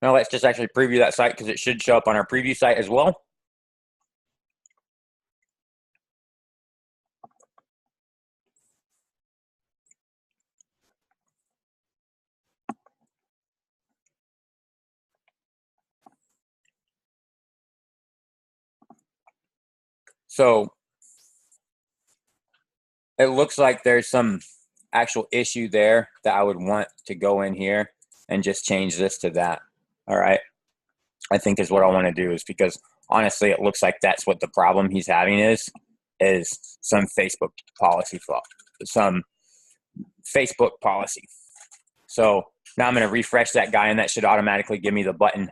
Now let's just actually preview that site because it should show up on our preview site as well. So it looks like there's some actual issue there that I would want to go in here and just change this to that. All right. I think is what I want to do, is because honestly, it looks like that's what the problem he's having is some Facebook policy flaw, some Facebook policy. So now I'm going to refresh that guy and that should automatically give me the button.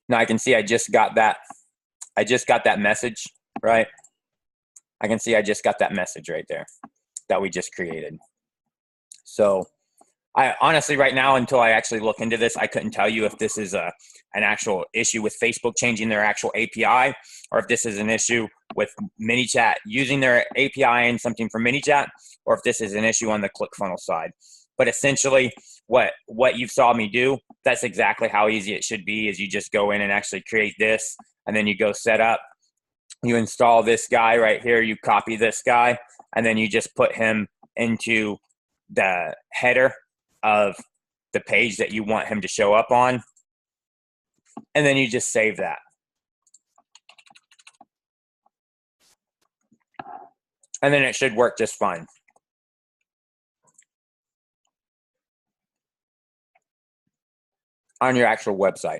Now I can see I just got that message, right? I can see I just got that message right there that we just created. So I honestly, right now, until I actually look into this, I couldn't tell you if this is an actual issue with Facebook changing their actual API, or if this is an issue with ManyChat using their API and something from ManyChat, or if this is an issue on the ClickFunnels side. But essentially, what you saw me do, that's exactly how easy it should be. Is you just go in and actually create this, and then you go set up. You install this guy right here. You copy this guy, and then you just put him into the header of the page that you want him to show up on, and then you just save that. And then it should work just fine. On your actual website.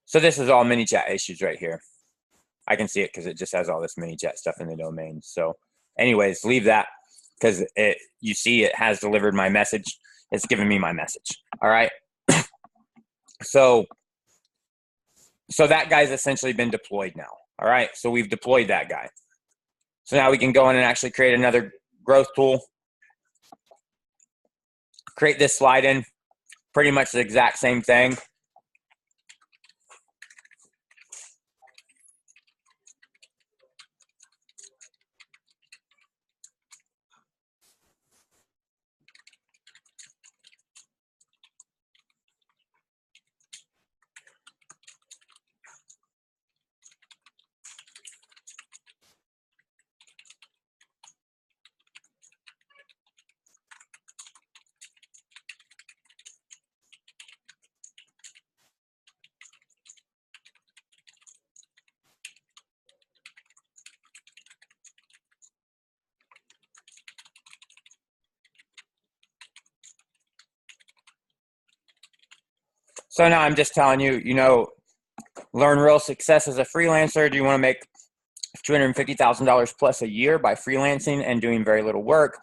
So this is all ManyChat issues right here. I can see it because it just has all this ManyChat stuff in the domain. So anyways, leave that because you see it has delivered my message. It's giving me my message. All right. So that guy's essentially been deployed now. All right. So we've deployed that guy. So now we can go in and actually create another growth tool. Create this slide in. Pretty much the exact same thing. So now I'm just telling you, learn real success as a freelancer. Do you want to make $250,000 plus a year by freelancing and doing very little work?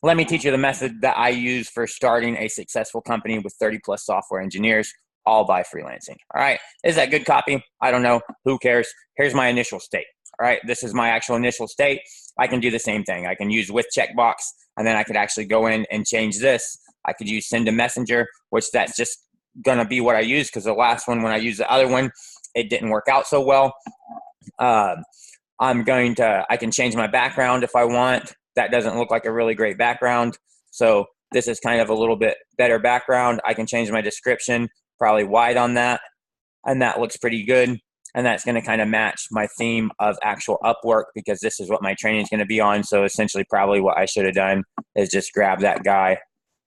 Let me teach you the method that I use for starting a successful company with 30 plus software engineers, all by freelancing. All right. Is that good copy? I don't know. Who cares? Here's my initial state. All right. This is my actual initial state. I can do the same thing. I can use with checkbox, and then I could actually go in and change this. I could use send a messenger, which that's just going to be what I use because the last one, when I used the other one, it didn't work out so well. I can change my background if I want. That doesn't look like a really great background. So this is kind of a little bit better background. I can change my description, probably wide on that. And that looks pretty good. And that's going to kind of match my theme of actual Upwork because this is what my training is going to be on. So essentially probably what I should have done is just grab that guy,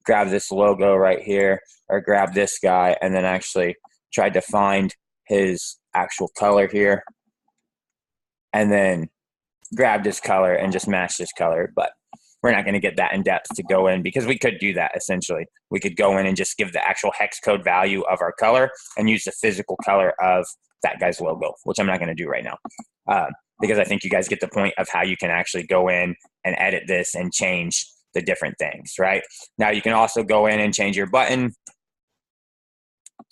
grab this logo right here, or grab this guy, and then actually tried to find his actual color here. And then grab this color and just match this color. But we're not going to get that in depth to go in because we could do that essentially. We could go in and just give the actual hex code value of our color and use the physical color of that guy's logo, which I'm not going to do right now because I think you guys get the point of how you can actually go in and edit this and change the different things, right? Now you can also go in and change your button.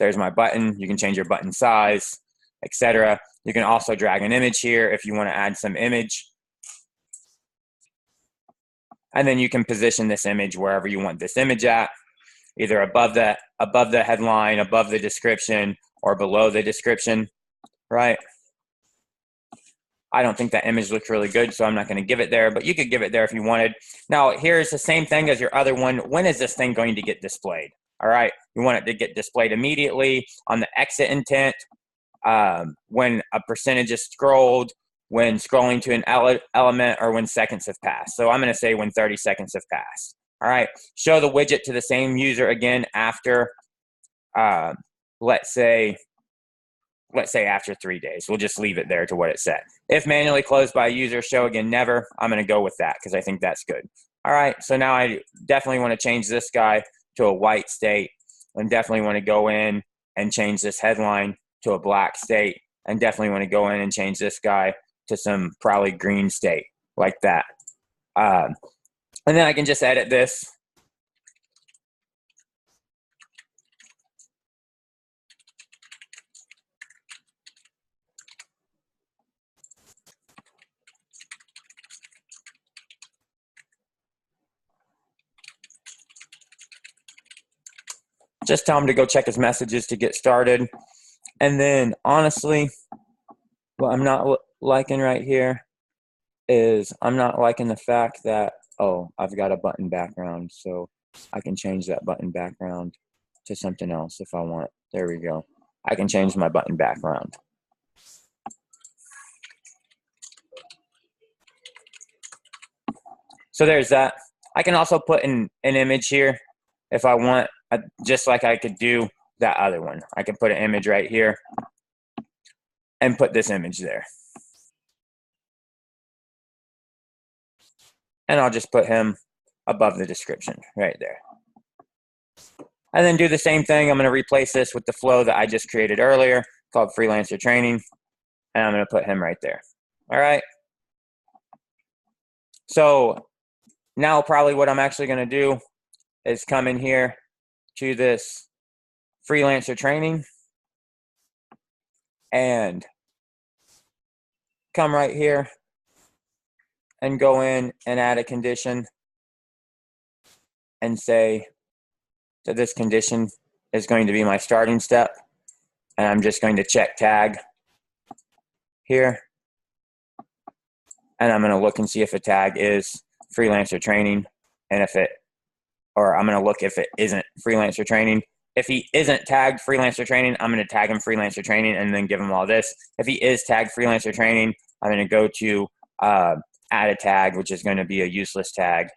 There's my button. You can change your button size, etc. You can also drag an image here if you want to add some image. And then you can position this image wherever you want this image at, either above the headline, above the description, or below the description, right? I don't think that image looks really good, so I'm not going to give it there, but you could give it there if you wanted. Now, here's the same thing as your other one. When is this thing going to get displayed? All right, you want it to get displayed immediately on the exit intent, when a percentage is scrolled, when scrolling to an element, or when seconds have passed. So I'm going to say when 30 seconds have passed. All right, show the widget to the same user again after, let's say after 3 days. We'll just leave it there to what it said. If manually closed by a user, show again never. I'm going to go with that because I think that's good. All right, so now I definitely want to change this guy to a white state, and definitely want to go in and change this headline to a black state, and definitely want to go in and change this guy to some probably green state like that. And then I can just edit this. just tell him to go check his messages to get started. And then honestly, what I'm not liking right here is I'm not liking the fact that, oh, I've got a button background, so I can change that button background to something else if I want. There we go. I can change my button background. So there's that. I can also put an image here if I want, just like I could do that other one. I can put an image right here and put this image there. And I'll just put him above the description right there. And then do the same thing. I'm going to replace this with the flow that I just created earlier called Freelancer Training. And I'm going to put him right there. All right. So now probably what I'm actually going to do is come in here to this Freelancer Training and come right here and go in and add a condition and say that this condition is going to be my starting step. And I'm just going to check tag here. And I'm going to look and see if a tag is Freelancer Training. And if it, or I'm going to look if it isn't Freelancer Training. If he isn't tagged Freelancer Training, I'm going to tag him Freelancer Training and then give him all this. If he is tagged Freelancer Training, I'm going to go to add a tag, which is going to be a useless tag.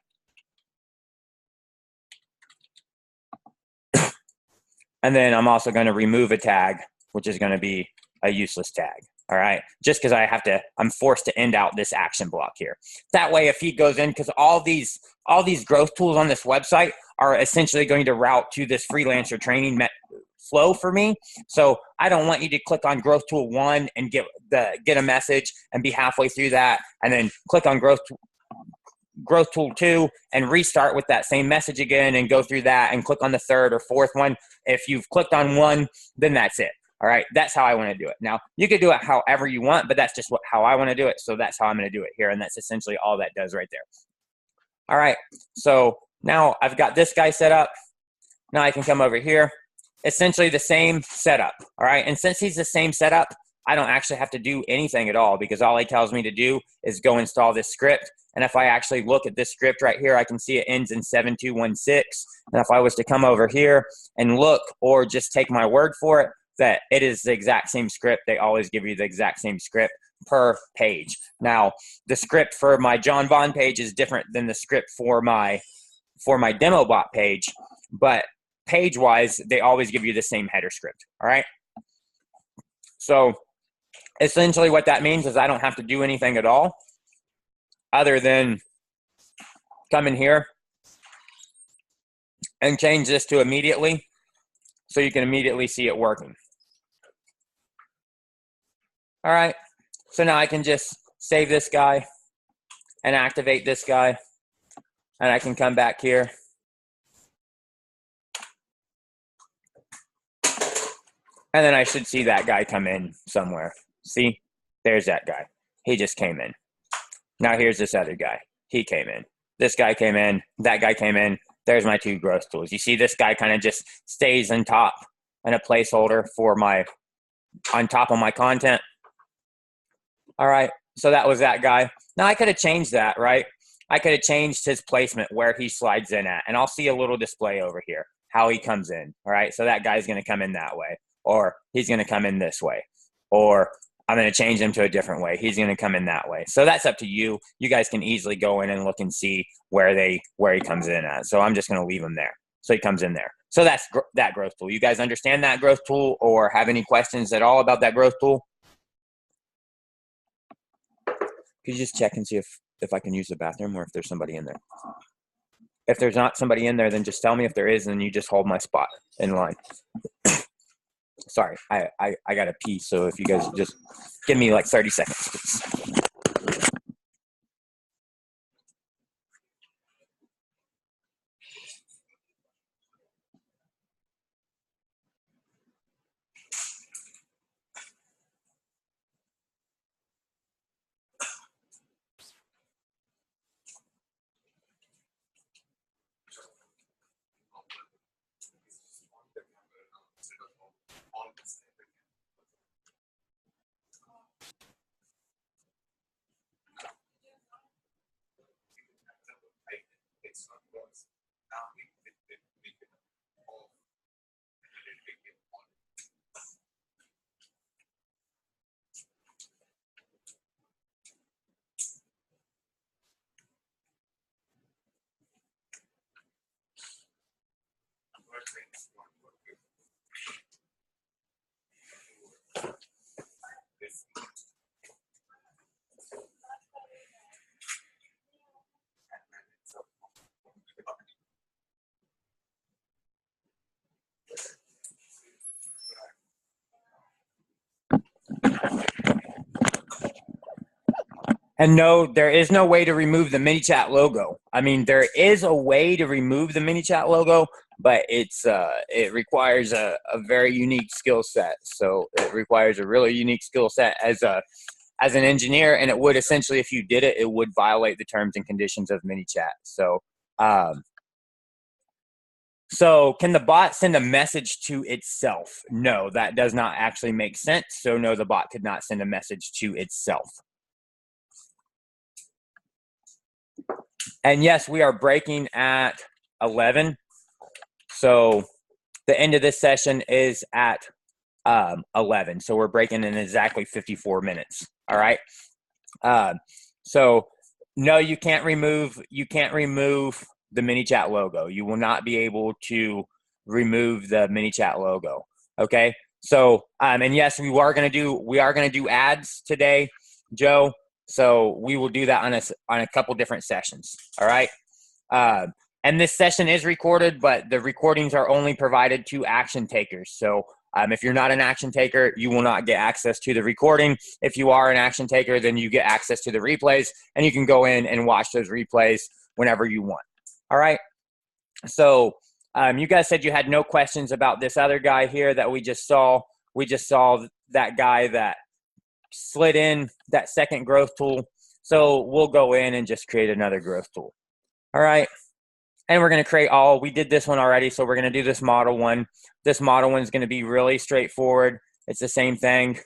And then I'm also going to remove a tag, which is going to be a useless tag. All right. Just because I'm forced to end out this action block here. That way, if he goes in, because all these growth tools on this website are essentially going to route to this Freelancer Training flow for me. So I don't want you to click on growth tool 1 and get a message and be halfway through that and then click on growth tool 2 and restart with that same message again and go through that and click on the 3rd or 4th one. If you've clicked on one, then that's it. All right, that's how I want to do it. Now, you could do it however you want, but that's just how I want to do it. So that's how I'm going to do it here. And that's essentially all that does right there. All right, so now I've got this guy set up. Now I can come over here. Essentially the same setup. All right, and since he's the same setup, I don't actually have to do anything at all because all he tells me to do is go install this script. And if I actually look at this script right here, I can see it ends in 7216. And if I was to come over here and look or just take my word for it, that it is the exact same script. They always give you the exact same script per page. Now, the script for my John Vaughn page is different than the script for my demo bot page, but page-wise, they always give you the same header script, all right? So essentially what that means is I don't have to do anything at all other than come in here and change this to immediately so you can immediately see it working. All right, so now I can just save this guy and activate this guy, and I can come back here. And then I should see that guy come in somewhere. See, there's that guy. He just came in. Now here's this other guy. He came in. This guy came in. That guy came in. There's my 2 growth tools. You see this guy kind of just stays on top and a placeholder for on top of my content. All right, so that was that guy. Now I could have changed that, right? I could have changed his placement where he slides in at, and I'll see a little display over here, how he comes in, all right? So that guy's gonna come in that way, or he's gonna come in this way, or I'm gonna change him to a different way. He's gonna come in that way. So that's up to you. You guys can easily go in and look and see where he comes in at. So I'm just gonna leave him there. So he comes in there. So that's that growth tool. You guys understand that growth tool or have any questions at all about that growth tool? Could you just check and see if I can use the bathroom or if there's somebody in there? If there's not somebody in there, then just tell me. If there is, then you just hold my spot in line. Sorry, I got to pee, so if you guys just give me like 30 seconds, please. And no, there is no way to remove the ManyChat logo. I mean, there is a way to remove the ManyChat logo, but it requires a very unique skill set. So it requires a really unique skill set as an engineer, and it would essentially, if you did it, it would violate the terms and conditions of ManyChat. So can the bot send a message to itself? No, that does not actually make sense. So no, the bot could not send a message to itself. And yes, we are breaking at 11. So the end of this session is at 11. So we're breaking in exactly 54 minutes. All right. So no, you can't remove the ManyChat logo. You will not be able to remove the ManyChat logo. Okay. So and yes, we are gonna do ads today, Joe. So we will do that on a couple different sessions. All right. And this session is recorded, but the recordings are only provided to action takers. So if you're not an action taker, you will not get access to the recording. If you are an action taker, then you get access to the replays, and you can go in and watch those replays whenever you want. All right. So you guys said you had no questions about this other guy here that we just saw. We just saw that guy that slid in that second growth tool. So we'll go in and just create another growth tool. All right. And we're going to create we did this one already. So we're going to do this model one. This model one is going to be really straightforward. It's the same thing.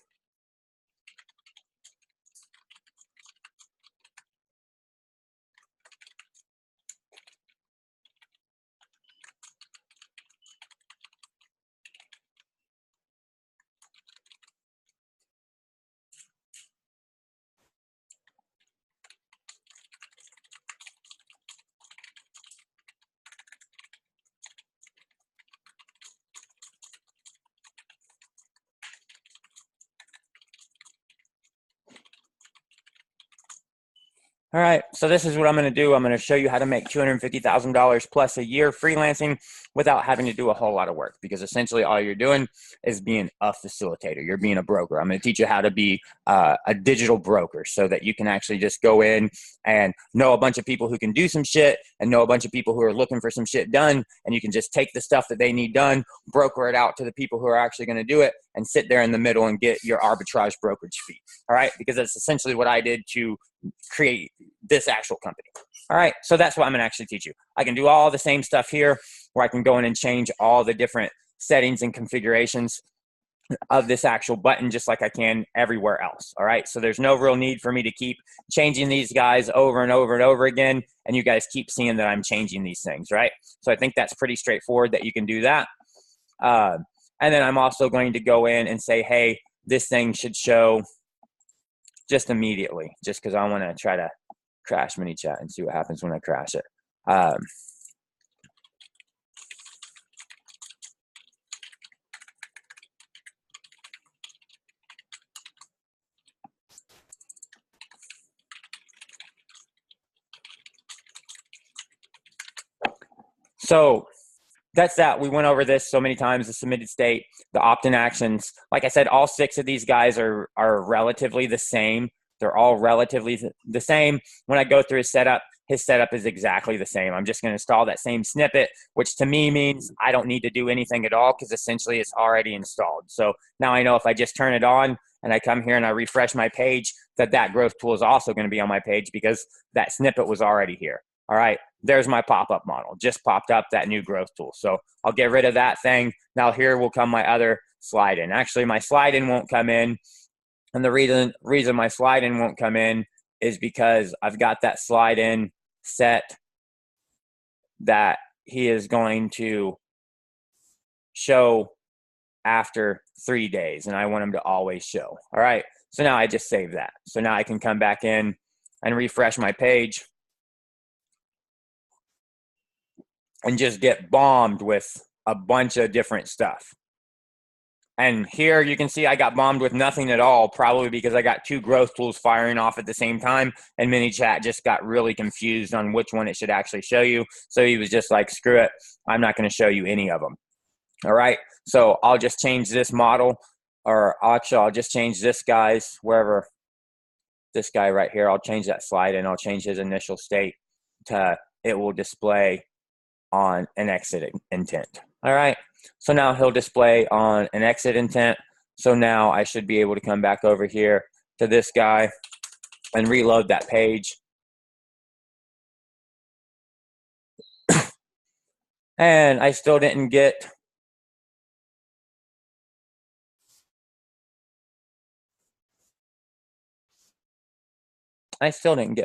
All right, so this is what I'm going to do. I'm going to show you how to make $250,000 plus a year freelancing without having to do a whole lot of work, because essentially all you're doing is being a facilitator. You're being a broker. I'm going to teach you how to be a digital broker so that you can actually just go in and know a bunch of people who can do some shit and know a bunch of people who are looking for some shit done, and you can just take the stuff that they need done, broker it out to the people who are actually going to do it, and sit there in the middle and get your arbitrage brokerage fee. All right, because that's essentially what I did to create this actual company. All right, so that's what I'm gonna actually teach you. I can do all the same stuff here, where I can go in and change all the different settings and configurations of this actual button, just like I can everywhere else. All right, so there's no real need for me to keep changing these guys over and over and over again, and you guys keep seeing that I'm changing these things, right? So I think that's pretty straightforward that you can do that. And then I'm also going to go in and say, hey, this thing should show just immediately, just because I want to try to crash ManyChat and see what happens when I crash it. So that's that. We went over this so many times, the submitted state, the opt-in actions. Like I said, all 6 of these guys are relatively the same. They're all relatively the same. When I go through his setup is exactly the same. I'm just going to install that same snippet, which to me means I don't need to do anything at all, because essentially it's already installed. So now I know if I just turn it on and I come here and I refresh my page, that growth tool is also going to be on my page, because that snippet was already here. All right, there's my pop-up model. Just popped up that new growth tool. So I'll get rid of that thing. Now here will come my other slide in. Actually, my slide in won't come in. And the reason my slide in won't come in is because I've got that slide in set that he is going to show after 3 days, and I want him to always show. All right, so now I just save that. So now I can come back in and refresh my page and just get bombed with a bunch of different stuff. And here you can see I got bombed with nothing at all, probably because I got 2 growth tools firing off at the same time, and ManyChat just got really confused on which one it should actually show you. So he was just like, screw it, I'm not going to show you any of them. All right, so I'll just change this model, or actually I'll just change this guy's, wherever, this guy right here, I'll change that slide and I'll change his initial state to it will display on an exit intent. All right, so now he'll display on an exit intent. So now I should be able to come back over here to this guy and reload that page. And I still didn't get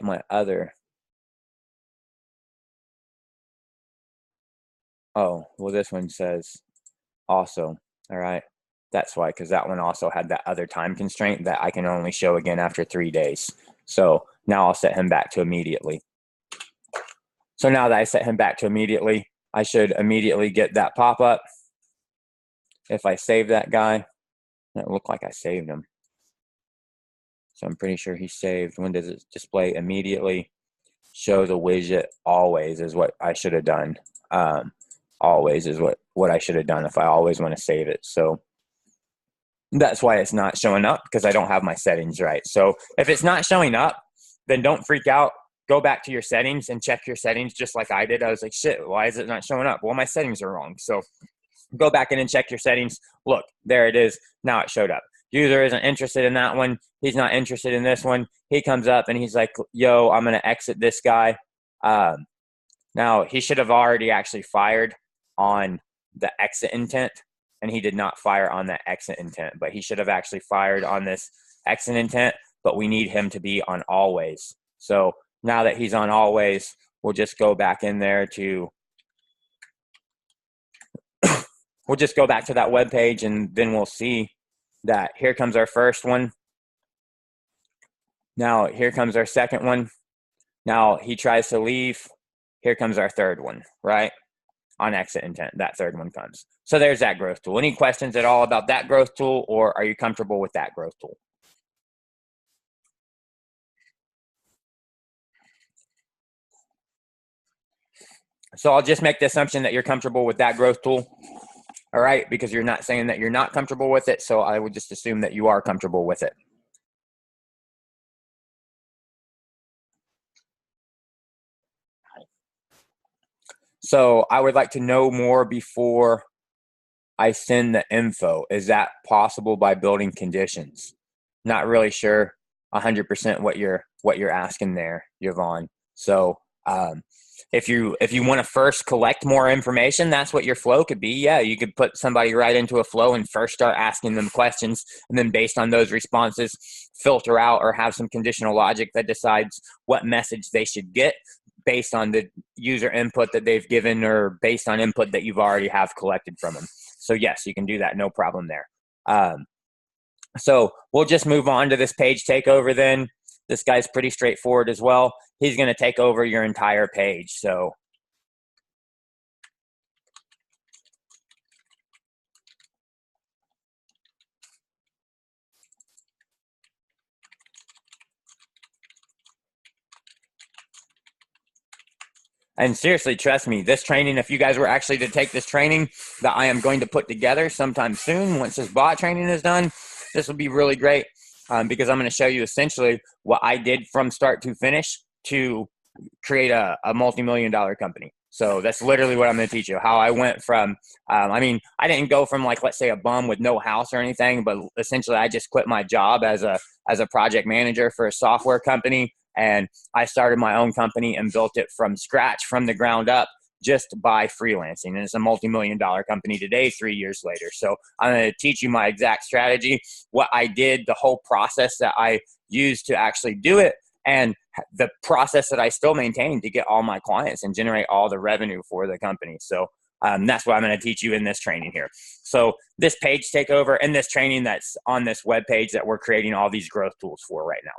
my other. Oh, well, this one says also. All right, that's why, because that one also had that other time constraint that I can only show again after 3 days. So now I'll set him back to immediately. So now that I set him back to immediately, I should immediately get that pop-up. If I save that guy, it looked like I saved him. So I'm pretty sure he's saved. When does it display immediately? Show the widget always is what I should have done. Always is what I should have done if I always want to save it. So that's why it's not showing up, because I don't have my settings right. So if it's not showing up, then don't freak out. Go back to your settings and check your settings just like I did. I was like, shit, why is it not showing up? Well, my settings are wrong. So go back in and check your settings. Look, there it is. Now it showed up. User isn't interested in that one. He's not interested in this one. He comes up and he's like, yo, I'm going to exit this guy. Now, he should have already actually fired on the exit intent, and he did not fire on that exit intent, but he should have actually fired on this exit intent, but we need him to be on always. So now that he's on always, we'll just go back in there to we'll just go back to that web page, and then we'll see that here comes our first one. Now here comes our second one. Now he tries to leave. Here comes our third one, right? On exit intent, that third one comes. So there's that growth tool. Any questions at all about that growth tool, or are you comfortable with that growth tool? So I'll just make the assumption that you're comfortable with that growth tool. All right, because you're not saying that you're not comfortable with it, so I would just assume that you are comfortable with it. So I would like to know more before I send the info. Is that possible by building conditions? Not really sure 100% what you're asking there, Yvonne. So if you want to first collect more information, that's what your flow could be. Yeah, you could put somebody right into a flow and first start asking them questions, and then based on those responses, filter out or have some conditional logic that decides what message they should get based on the user input that they've given or based on input that you've already have collected from them. So yes, you can do that, no problem there. So we'll just move on to this page takeover then. This guy's pretty straightforward as well. He's going to take over your entire page. So and seriously, trust me, this training, if you guys were actually to take this training that I am going to put together sometime soon, once this bot training is done, this will be really great because I'm going to show you essentially what I did from start to finish to create a multi-million-dollar company. So that's literally what I'm going to teach you, how I went from, I mean, I didn't go from like, let's say a bum with no house or anything, but essentially I just quit my job as a project manager for a software company. And I started my own company and built it from scratch, from the ground up, just by freelancing. And it's a multi-million-dollar company today, 3 years later. So I'm going to teach you my exact strategy, what I did, the whole process that I used to actually do it, and the process that I still maintain to get all my clients and generate all the revenue for the company. So that's what I'm going to teach you in this training here. So this page takeover and this training that's on this web page that we're creating all these growth tools for right now.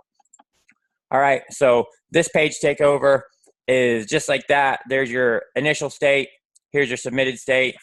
All right, so this page takeover is just like that. There's your initial state. Here's your submitted state.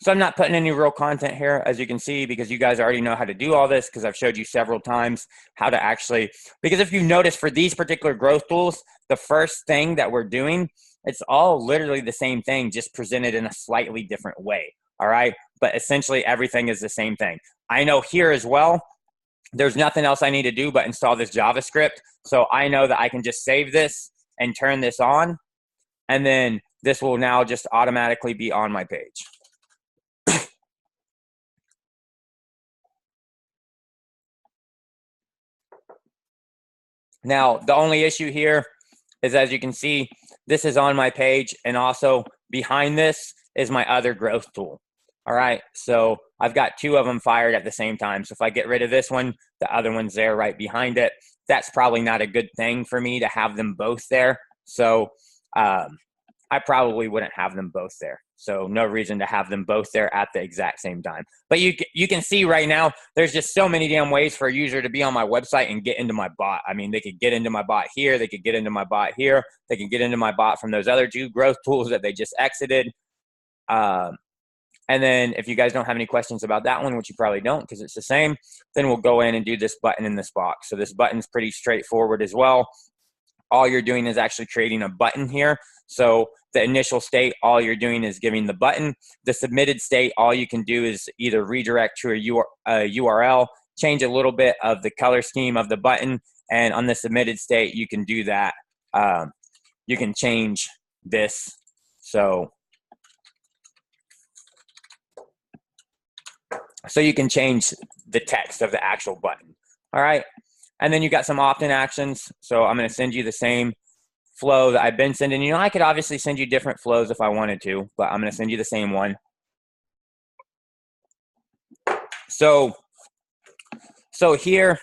So I'm not putting any real content here, as you can see, because you guys already know how to do all this because I've showed you several times how to actually, because if you notice for these particular growth tools, the first thing that we're doing, it's all literally the same thing, just presented in a slightly different way. All right. But essentially everything is the same thing. I know here as well, there's nothing else I need to do but install this JavaScript. So I know that I can just save this and turn this on. And then this will now just automatically be on my page. Now, the only issue here is, as you can see, this is on my page, and also behind this is my other growth tool. All right, so I've got two of them fired at the same time. So if I get rid of this one, the other one's there right behind it. That's probably not a good thing for me to have them both there. So I probably wouldn't have them both there. So no reason to have them both there at the exact same time. But you can see right now, there's just so many damn ways for a user to be on my website and get into my bot. I mean, they could get into my bot here. They could get into my bot here. They can get into my bot from those other two growth tools that they just exited. And then if you guys don't have any questions about that one, which you probably don't because it's the same, then we'll go in and do this button in this box. So this button's pretty straightforward as well. All you're doing is actually creating a button here. So the initial state, all you're doing is giving the button. The submitted state, all you can do is either redirect to a URL, change a little bit of the color scheme of the button, and on the submitted state, you can do that. You can change this. So you can change the text of the actual button. All right. And then you got some opt-in actions. So I'm going to send you the same flow that I've been sending. You know, I could obviously send you different flows if I wanted to, but I'm going to send you the same one. So here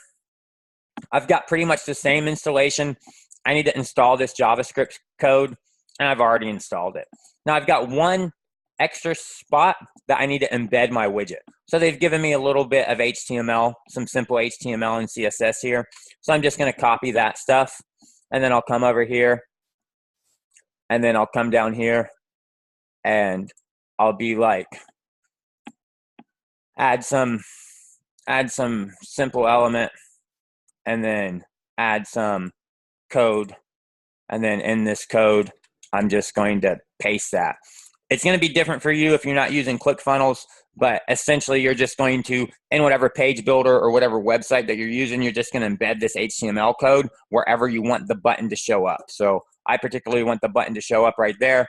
I've got pretty much the same installation. I need to install this JavaScript code, and I've already installed it. Now I've got one extra spot that I need to embed my widget. So they've given me a little bit of HTML, some simple HTML and CSS here. So I'm just going to copy that stuff, and then I'll come over here, and then I'll come down here, and I'll be like, add some simple element, and then add some code, and then in this code, I'm just going to paste that. It's going to be different for you if you're not using ClickFunnels, but essentially you're just going to, in whatever page builder or whatever website that you're using, you're just going to embed this HTML code wherever you want the button to show up. So I particularly want the button to show up right there.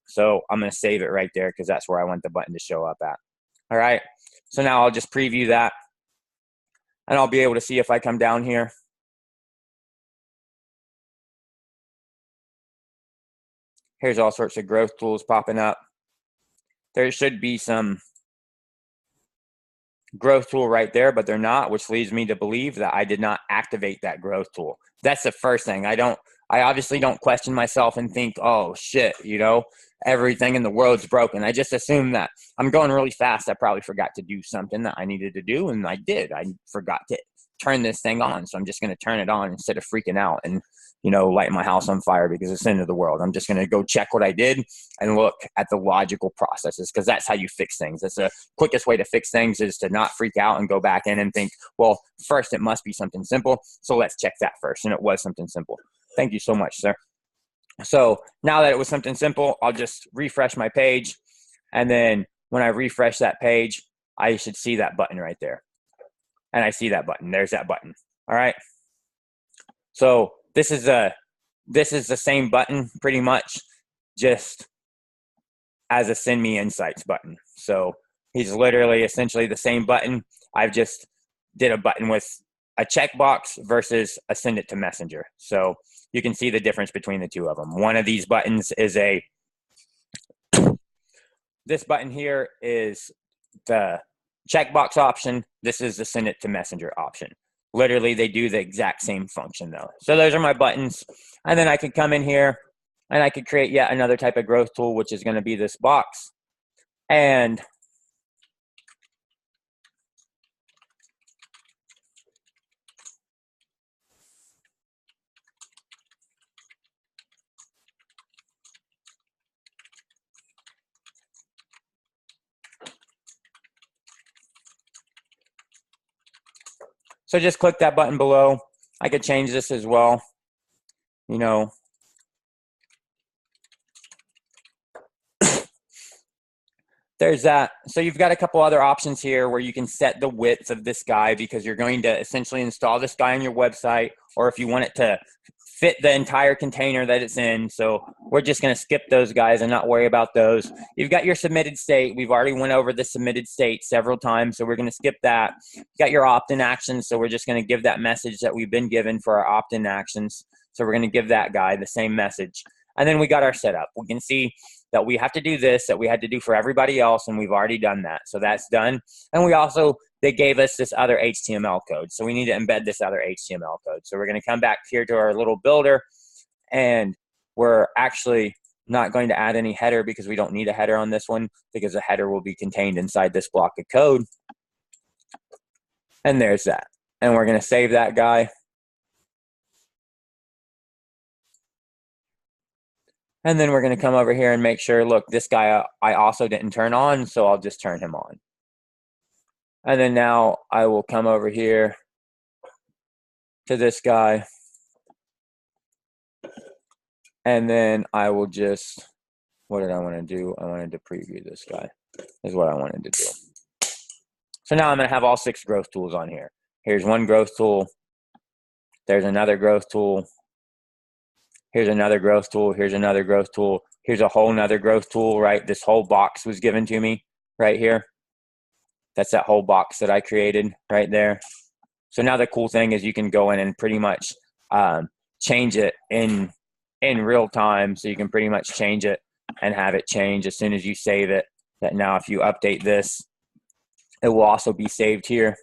So I'm going to save it right there because that's where I want the button to show up at. All right. So now I'll just preview that, and I'll be able to see if I come down here. Here's all sorts of growth tools popping up. There should be some growth tool right there, but they're not, which leads me to believe that I did not activate that growth tool. That's the first thing. I obviously don't question myself and think, oh shit, you know, everything in the world's broken. I just assume that I'm going really fast. I probably forgot to do something that I needed to do, and I did. I forgot to turn this thing on, so I'm just going to turn it on instead of freaking out and, you know, light my house on fire because it's the end of the world. I'm just going to go check what I did and look at the logical processes, because that's how you fix things. That's the quickest way to fix things, is to not freak out and go back in and think, well, first it must be something simple, so let's check that first. And it was something simple. Thank you so much, sir. So now that it was something simple, I'll just refresh my page. And then when I refresh that page, I should see that button right there. And I see that button. There's that button. All right. So this is the same button pretty much, just as a send me insights button. So he's literally essentially the same button. I've just did a button with a checkbox versus a send it to Messenger. So you can see the difference between the two of them. One of these buttons is this button here is the checkbox option. This is the send it to Messenger option. Literally, they do the exact same function though. So those are my buttons. And then I could come in here and I could create yet another type of growth tool, which is going to be this box. And So just click that button below. I could change this as well. You know, there's that. So you've got a couple other options here where you can set the width of this guy because you're going to essentially install this guy on your website, or if you want it to fit the entire container that it's in. So we're just going to skip those guys and not worry about those. You've got your submitted state. We've already went over the submitted state several times, so we're going to skip that. You got your opt-in actions, so we're just going to give that message that we've been given for our opt-in actions. So we're going to give that guy the same message. And then we got our setup. We can see that we have to do this, that we had to do for everybody else, and we've already done that. So that's done. And we also, they gave us this other HTML code. So we need to embed this other HTML code. So we're going to come back here to our little builder, and we're actually not going to add any header because we don't need a header on this one because the header will be contained inside this block of code. And there's that. And we're going to save that guy. And then we're going to come over here and make sure, look, this guy I also didn't turn on, so I'll just turn him on. And then now I will come over here to this guy. And then I will just, what did I want to do? I wanted to preview this guy is what I wanted to do. So now I'm going to have all 6 growth tools on here. Here's one growth tool. There's another growth tool. Here's another growth tool. Here's another growth tool. Here's a whole nother growth tool, right? This whole box was given to me right here. That's that whole box that I created right there. So now the cool thing is you can go in and pretty much change it in real time. So you can pretty much change it and have it change as soon as you save it. That now if you update this, it will also be saved here.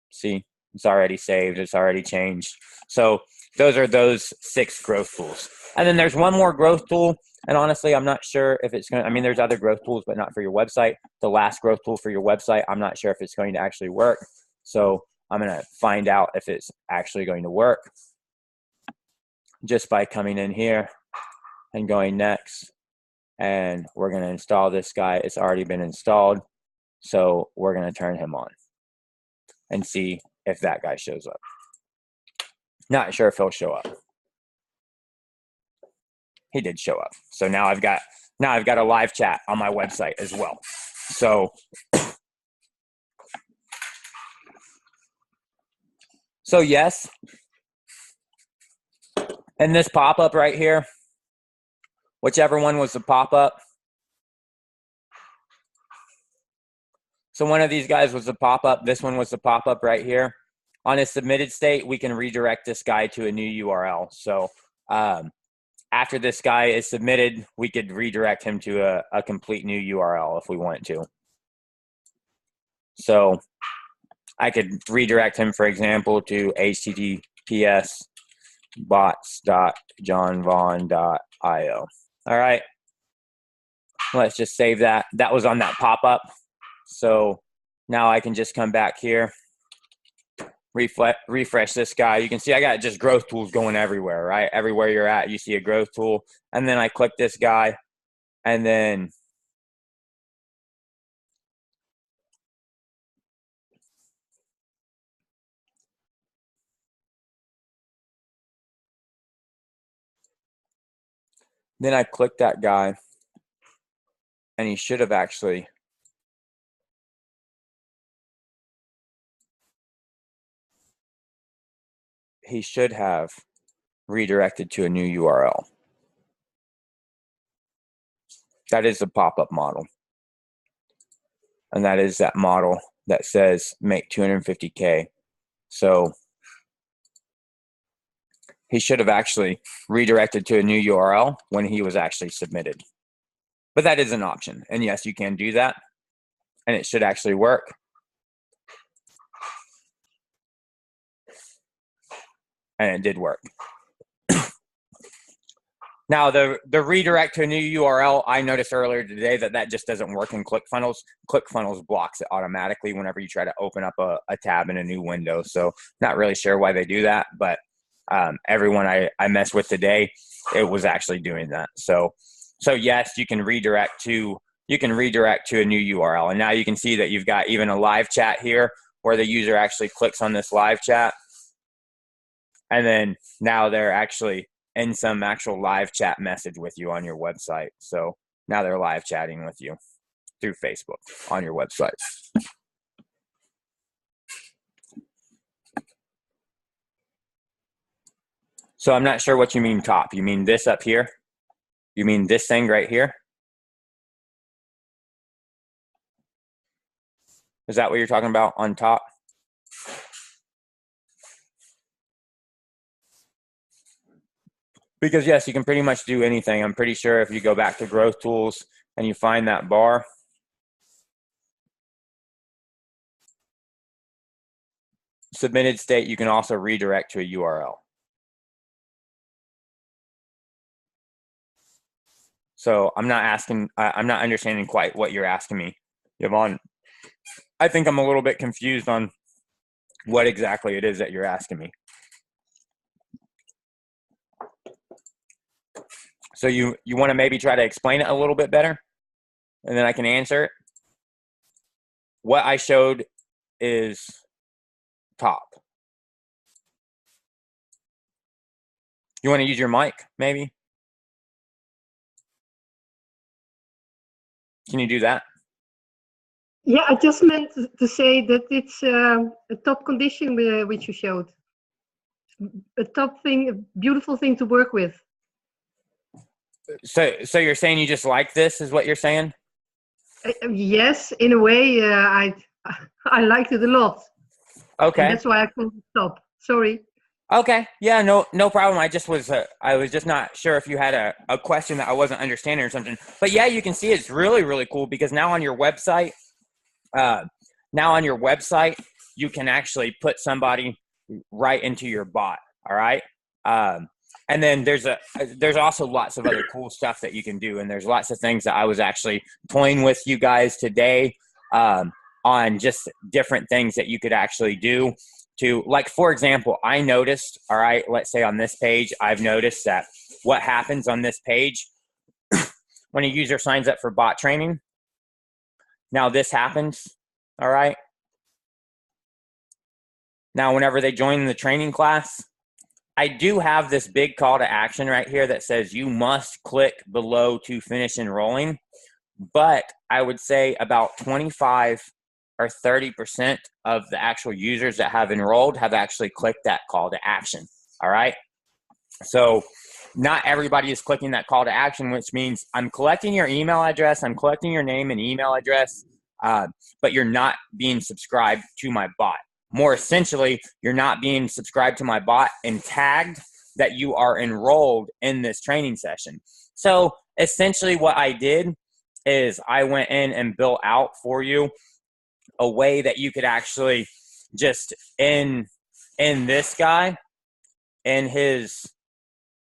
See, it's already saved. It's already changed. So those are those 6 growth tools. And then there's one more growth tool. And honestly, I'm not sure if it's going to, I mean, there's other growth tools, but not for your website. The last growth tool for your website, I'm not sure if it's going to actually work. So I'm going to find out if it's actually going to work just by coming in here and going next. And we're going to install this guy. It's already been installed. So we're going to turn him on and see if that guy shows up. Not sure if he'll show up. He did show up. So now I've got a live chat on my website as well. So yes. And this pop-up right here, whichever one was the pop-up. So one of these guys was the pop-up. This one was the pop-up right here. On a submitted state, we can redirect this guy to a new URL. So after this guy is submitted, we could redirect him to a complete new URL if we want to. So I could redirect him, for example, to https://bots.johnvaughn.io. All right. Let's just save that. That was on that pop-up. So now I can just come back here. Refresh this guy. You can see I got just growth tools going everywhere, right? Everywhere you're at, you see a growth tool. And then I click this guy, and then I click that guy, and he should have actually redirected to a new URL. That is the pop-up model. And that is that model that says make 250K. So he should have actually redirected to a new URL when he was actually submitted. But that is an option. And yes, you can do that. And it should actually work. And it did work. Now, the redirect to a new URL, I noticed earlier today that just doesn't work in ClickFunnels. ClickFunnels blocks it automatically whenever you try to open up a tab in a new window. So not really sure why they do that, but everyone I messed with today, it was actually doing that. So yes, you can redirect to a new URL. And now you can see that you've got even a live chat here where the user actually clicks on this live chat. And then now they're actually in some actual live chat message with you on your website. So now they're live chatting with you through Facebook on your website. So I'm not sure what you mean top. You mean this up here? You mean this thing right here? Is that what you're talking about on top? Because yes, you can pretty much do anything. I'm pretty sure if you go back to growth tools and you find that bar, submitted state, you can also redirect to a URL. So I'm not understanding quite what you're asking me, Yvonne. I think I'm a little bit confused on what exactly it is that you're asking me. So you want to maybe try to explain it a little bit better, and then I can answer it. What I showed is top. You want to use your mic, maybe? Can you do that? Yeah, I just meant to say that it's a top condition which you showed. A top thing, a beautiful thing to work with. So you're saying you just like this, is what you're saying? Yes, in a way, I liked it a lot. Okay. And that's why I called it top. Sorry. Okay. Yeah. No problem. I was just not sure if you had a question that I wasn't understanding or something. But yeah, you can see it's really, really cool because now on your website, you can actually put somebody right into your bot. All right. And then there's also lots of other cool stuff that you can do. And there's lots of things that I was actually toying with you guys today on just different things that you could actually do to, like, for example, I noticed, all right, let's say on this page, I've noticed that what happens on this page when a user signs up for bot training. Now this happens, all right. Now, whenever they join the training class, I do have this big call to action right here that says you must click below to finish enrolling. But I would say about 25 or 30% of the actual users that have enrolled have actually clicked that call to action. All right. So not everybody is clicking that call to action, which means I'm collecting your email address. I'm collecting your name and email address, but you're not being subscribed to my bot. More essentially, you're not being subscribed to my bot and tagged that you are enrolled in this training session. So essentially what I did is I went in and built out for you a way that you could actually just in this guy, in his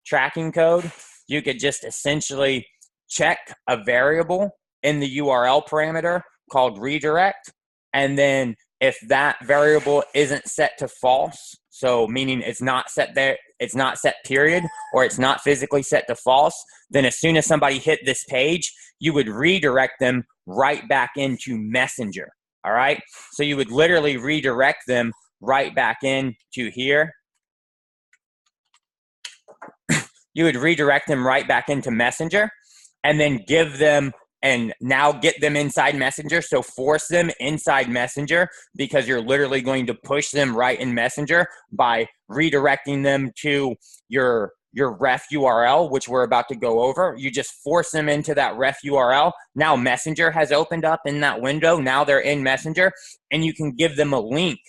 tracking code, you could just essentially check a variable in the URL parameter called redirect. And then if that variable isn't set to false, so meaning it's not set there, it's not set period, or it's not physically set to false, then as soon as somebody hit this page, you would redirect them right back into Messenger. All right. So you would literally redirect them right back into here. You would redirect them right back into Messenger and then give them and now get them inside Messenger. So force them inside Messenger because you're literally going to push them right in Messenger by redirecting them to your ref URL, which we're about to go over. You just force them into that ref URL. Now Messenger has opened up in that window. Now they're in Messenger and you can give them a link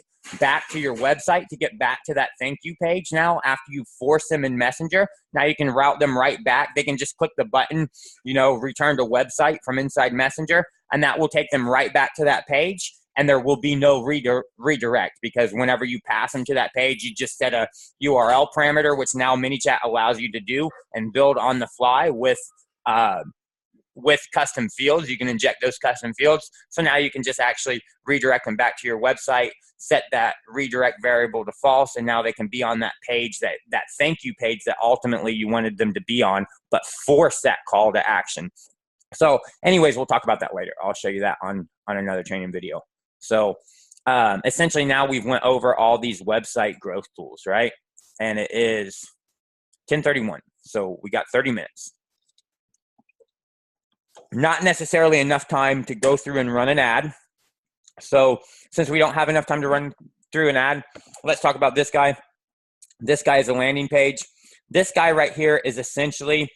back to your website to get back to that thank you page. Now, after you force them in Messenger, now you can route them right back. They can just click the button, return to website from inside Messenger, and that will take them right back to that page. And there will be no redirect because whenever you pass them to that page, you just set a URL parameter, which now ManyChat allows you to do and build on the fly with custom fields. You can inject those custom fields. So now you can just actually redirect them back to your website, set that redirect variable to false, and now they can be on that page, that thank you page that ultimately you wanted them to be on, but force that call to action. So anyways, we'll talk about that later. I'll show you that on another training video. So essentially now we've went over all these website growth tools, right? And it is 10:31, so we got 30 minutes. Not necessarily enough time to go through and run an ad. So since we don't have enough time to run through an ad, let's talk about this guy. This guy is a landing page. This guy right here is essentially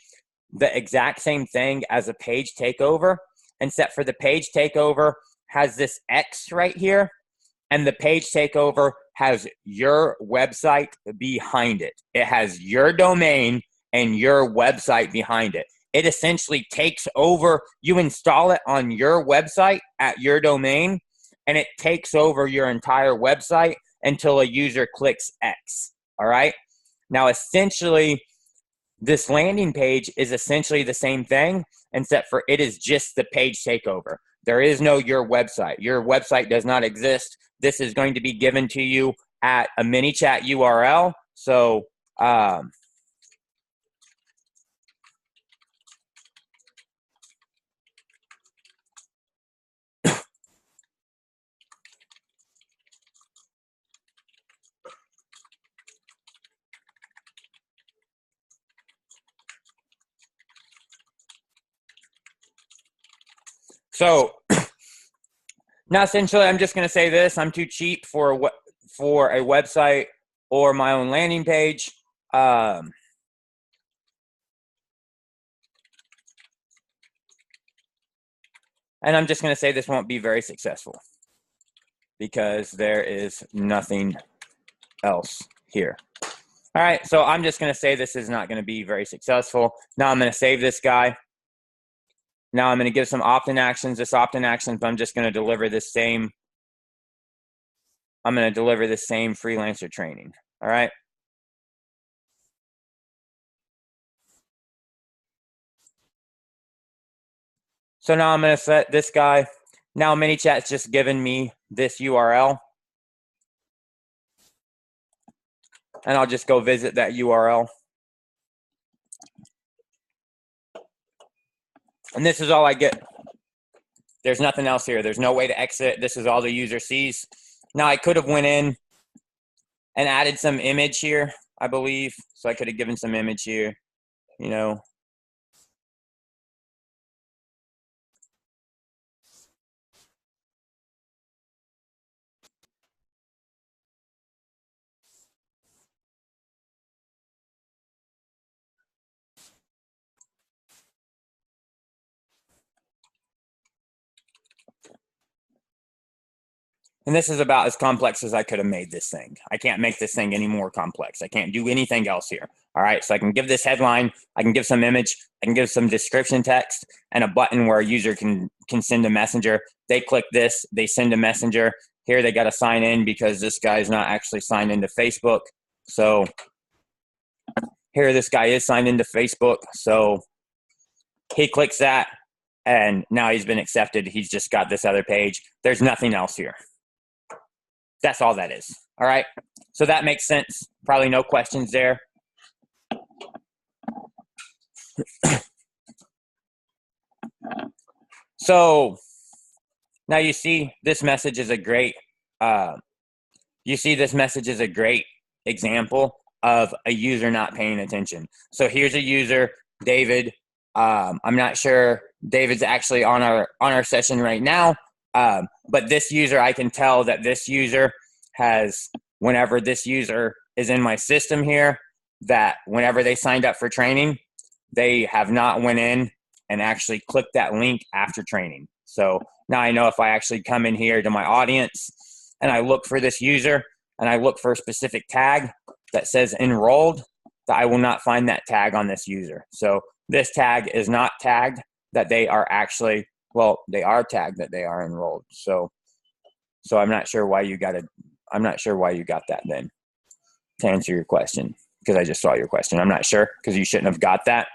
the exact same thing as a page takeover, except for the page takeover has this X right here, and the page takeover has your website behind it. It has your domain and your website behind it. It essentially takes over, you install it on your website at your domain, and it takes over your entire website until a user clicks X, all right? Now, essentially, this landing page is essentially the same thing, except for it is just the page takeover. There is no your website. Your website does not exist. This is going to be given to you at a ManyChat URL. So, now essentially I'm just going to say this. I'm too cheap for a website or my own landing page. And I'm just going to say this won't be very successful because there is nothing else here. All right, so I'm just going to say this is not going to be very successful. Now I'm going to save this guy. Now I'm going to give some opt-in actions. This opt-in actions, I'm just going to deliver the same. I'm going to deliver the same freelancer training. All right. So now I'm going to set this guy. Now ManyChat's just given me this URL. And I'll just go visit that URL. And this is all I get. There's nothing else here. There's no way to exit. This is all the user sees. Now I could have went in and added some image here, I believe. So I could have given some image here, you know. And this is about as complex as I could have made this thing. I can't make this thing any more complex. I can't do anything else here. All right, so I can give this headline, I can give some image, I can give some description text, and a button where a user can send a messenger. They click this, they send a messenger. Here they got to sign in because this guy's not actually signed into Facebook. So here this guy is signed into Facebook. So he clicks that, and now he's been accepted. He's just got this other page. There's nothing else here. That's all that is. All right. So that makes sense. Probably no questions there. So now you see this message is a great, example of a user not paying attention. So here's a user, David. I'm not sure David's actually on our session right now. But this user, I can tell that this user has, whenever this user is in my system here, that whenever they signed up for training, they have not went in and actually clicked that link after training. So now I know if I actually come in here to my audience and I look for this user and I look for a specific tag that says enrolled, that I will not find that tag on this user. So this tag is not tagged that they are actually, well, they are tagged that they are enrolled. So I'm not sure why you got that then, to answer your question, because I just saw your question. I'm not sure, because you shouldn't have got that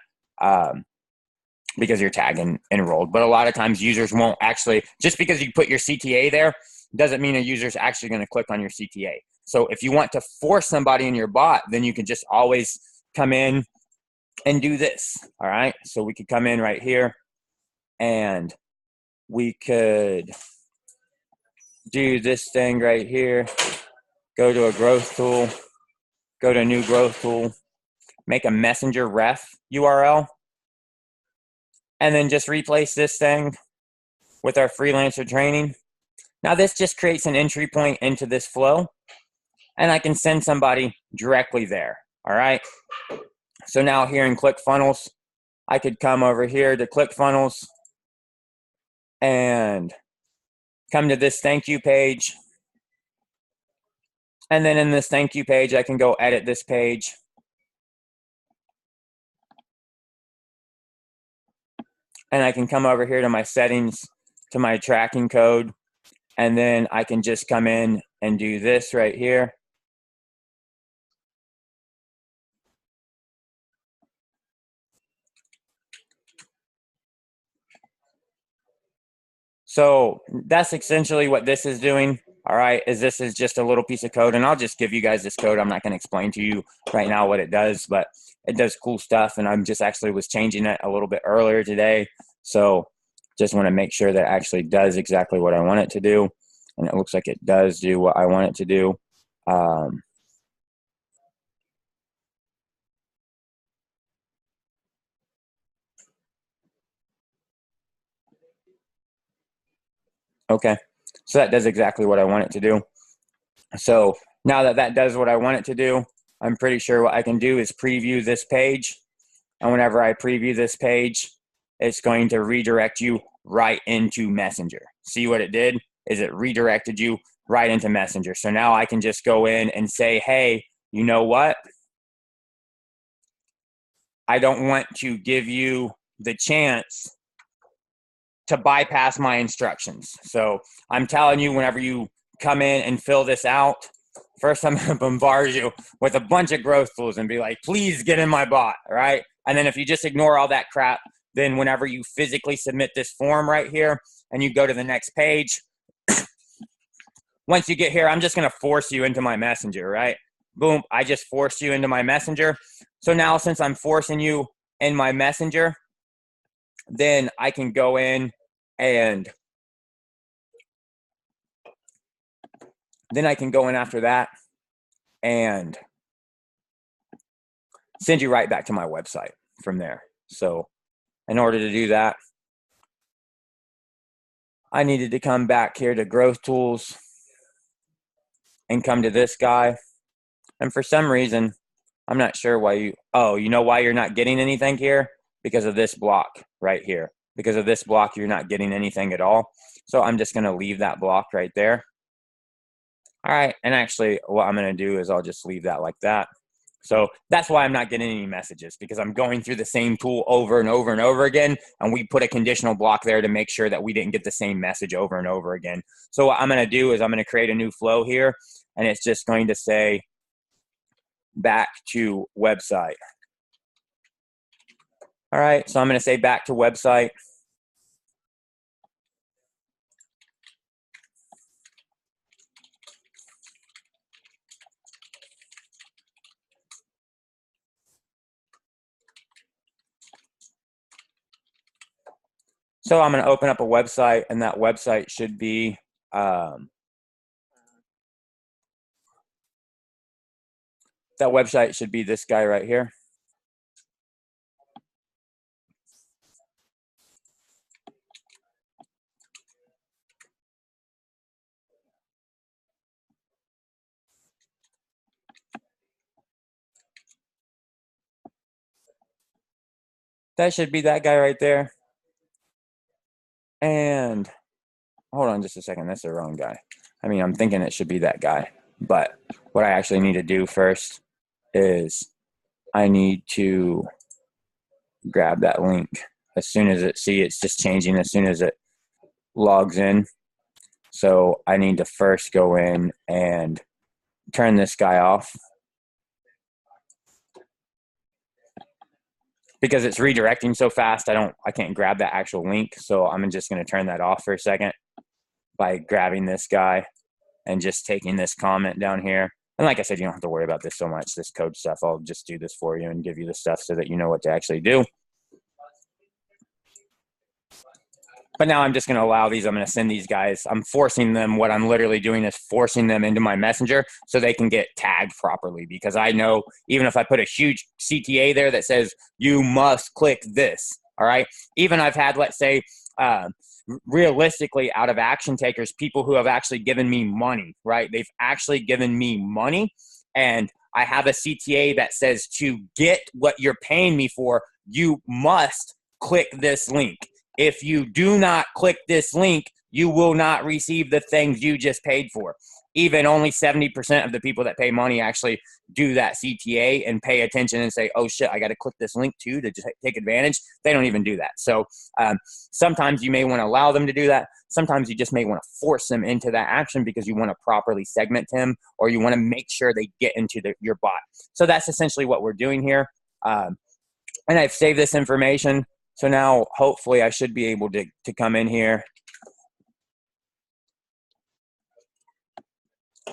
because you're tagging enrolled. But a lot of times users won't actually, just because you put your CTA there, doesn't mean a user's actually going to click on your CTA. So if you want to force somebody in your bot, then you can just always come in and do this. All right. So we could come in right here and we could do this thing right here, go to a growth tool, go to a new growth tool, make a messenger ref URL, and then just replace this thing with our freelancer training. Now this just creates an entry point into this flow, and I can send somebody directly there. All right. So now here in ClickFunnels, I could come over here to ClickFunnels and come to this thank you page. And then in this thank you page, I can go edit this page. And I can come over here to my settings, to my tracking code. And then I can just come in and do this right here. So that's essentially what this is doing. All right, is this is just a little piece of code, and I'll just give you guys this code. I'm not going to explain to you right now what it does, but it does cool stuff, and I'm just actually was changing it a little bit earlier today. So just want to make sure that it actually does exactly what I want it to do, and it looks like it does do what I want it to do. Okay, so that does exactly what I want it to do. So now that that does what I want it to do, I'm pretty sure what I can do is preview this page. And whenever I preview this page, it's going to redirect you right into Messenger. See what it did? Is it redirected you right into Messenger. So now I can just go in and say, hey, you know what? I don't want to give you the chance to bypass my instructions. So I'm telling you, whenever you come in and fill this out, first I'm going to bombard you with a bunch of growth tools and be like, please get in my bot, right? And then if you just ignore all that crap, then whenever you physically submit this form right here and you go to the next page, once you get here, I'm just going to force you into my Messenger, right? Boom, I just forced you into my Messenger. So now since I'm forcing you in my Messenger, then I can go in and then I can go in after that and send you right back to my website from there. So in order to do that, I needed to come back here to growth tools and come to this guy. And for some reason, I'm not sure why you know why you're not getting anything here? Because of this block right here. Because of this block, you're not getting anything at all. So I'm just going to leave that block right there. All right. And actually, what I'm going to do is I'll just leave that like that. So that's why I'm not getting any messages, because I'm going through the same tool over and over and over again. And we put a conditional block there to make sure that we didn't get the same message over and over again. So what I'm going to do is I'm going to create a new flow here. And it's just going to say back to website. All right. So I'm going to say back to website. So I'm going to open up a website, and that website should be that website should be this guy right here. That should be that guy right there. And hold on just a second. That's the wrong guy. I mean, I'm thinking it should be that guy. But what I actually need to do first is I need to grab that link. As soon as it's just changing as soon as it logs in. So I need to first go in and turn this guy off, because it's redirecting so fast. I can't grab that actual link. So I'm just going to turn that off for a second by grabbing this guy and just taking this comment down here. And like I said, you don't have to worry about this so much, this code stuff. I'll just do this for you and give you the stuff so that you know what to actually do. But now I'm just going to allow these. I'm going to send these guys. I'm forcing them. What I'm literally doing is forcing them into my messenger so they can get tagged properly, because I know even if I put a huge CTA there that says you must click this, all right, even I've had, let's say, realistically, out of action takers, people who have actually given me money, right? They've actually given me money, and I have a CTA that says to get what you're paying me for, you must click this link. If you do not click this link, you will not receive the things you just paid for. Even only 70% of the people that pay money actually do that CTA and pay attention and say, oh shit, I got to click this link too to just take advantage. They don't even do that. So sometimes you may want to allow them to do that. Sometimes you just may want to force them into that action because you want to properly segment them, or you want to make sure they get into your bot. So that's essentially what we're doing here. And I've saved this information. So now hopefully I should be able to come in here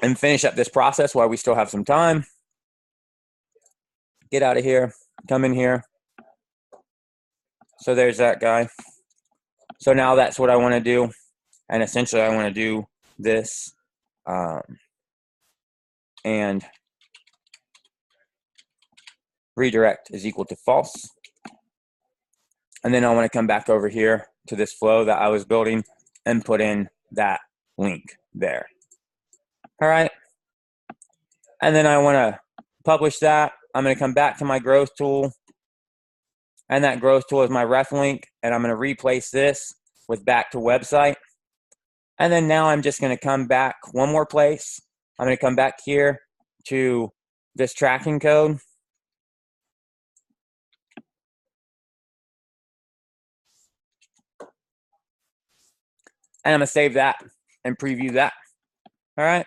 and finish up this process while we still have some time. Get out of here, come in here. So there's that guy. So now that's what I want to do. And essentially I want to do this and redirect is equal to false. And then I want to come back over here to this flow that I was building and put in that link there. All right. And then I want to publish that. I'm going to come back to my growth tool. And that growth tool is my ref link. And I'm going to replace this with back to website. And then now I'm just going to come back one more place. I'm going to come back here to this tracking code. And I'm going to save that and preview that. All right.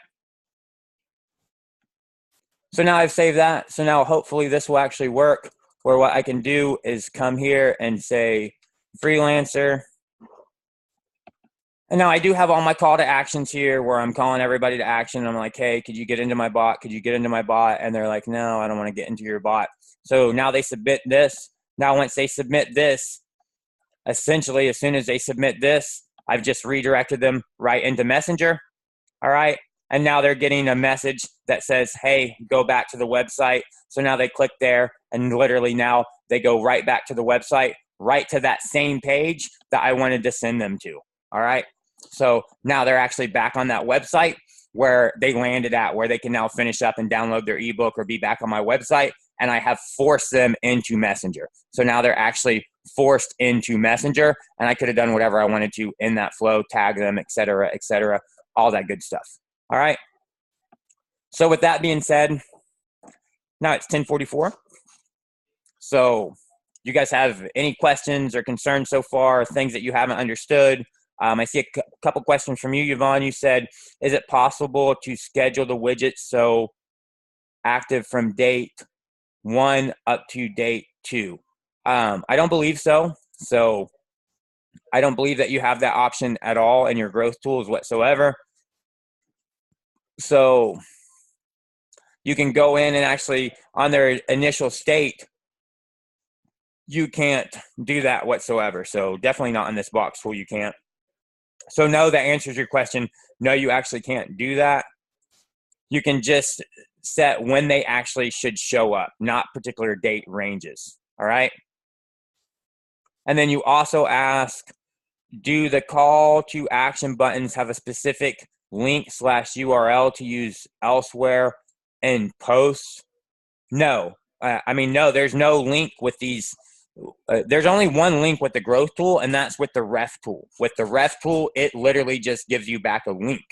So now I've saved that. So now hopefully this will actually work, where what I can do is come here and say freelancer. And now I do have all my call to actions here where I'm calling everybody to action. I'm like, hey, could you get into my bot? Could you get into my bot? And they're like, no, I don't want to get into your bot. So now they submit this. Now once they submit this, essentially as soon as they submit this, I've just redirected them right into Messenger. All right. And now they're getting a message that says, hey, go back to the website. So now they click there and literally now they go right back to the website, right to that same page that I wanted to send them to. All right. So now they're actually back on that website where they landed at, where they can now finish up and download their ebook or be back on my website. And I have forced them into Messenger. So now they're actually forced into Messenger, and I could have done whatever I wanted to in that flow, tag them, et cetera, all that good stuff. All right. So with that being said, now it's 10:44. So you guys have any questions or concerns so far, things that you haven't understood? I see a couple questions from you, Yvonne. You said, is it possible to schedule the widgets so active from date 1 up to date 2? I don't believe so. So I don't believe that you have that option at all in your growth tools whatsoever. So you can go in and actually on their initial state, you can't do that whatsoever. So definitely not in this box tool, you can't. So no, that answers your question. No, you actually can't do that. You can just set when they actually should show up, not particular date ranges. All right. And then you also ask, do the call to action buttons have a specific link/URL to use elsewhere in posts? No. No, there's no link with these. There's only one link with the growth tool, and that's with the ref tool. With the ref tool, it literally just gives you back a link.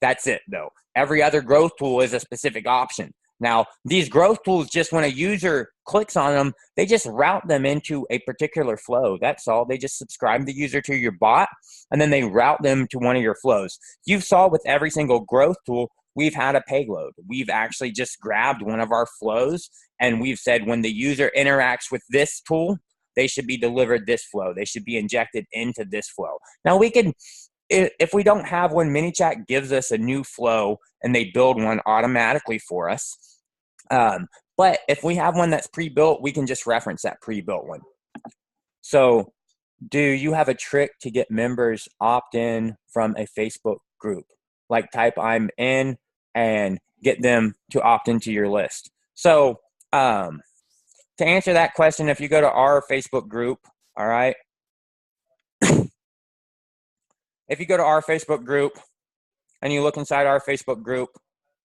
That's it, though. Every other growth tool is a specific option. Now, these growth tools, just when a user clicks on them, they just route them into a particular flow. That's all. They just subscribe the user to your bot, and then they route them to one of your flows. You saw with every single growth tool, we've had a payload. We've actually just grabbed one of our flows, and we've said when the user interacts with this tool, they should be delivered this flow. They should be injected into this flow. Now, we can, if we don't have one, ManyChat gives us a new flow, and they build one automatically for us. But if we have one that's pre-built, we can just reference that pre-built one. So do you have a trick to get members opt in from a Facebook group? Like type I'm in and get them to opt into your list. So to answer that question, if you go to our Facebook group, all right, if you go to our Facebook group and you look inside our Facebook group,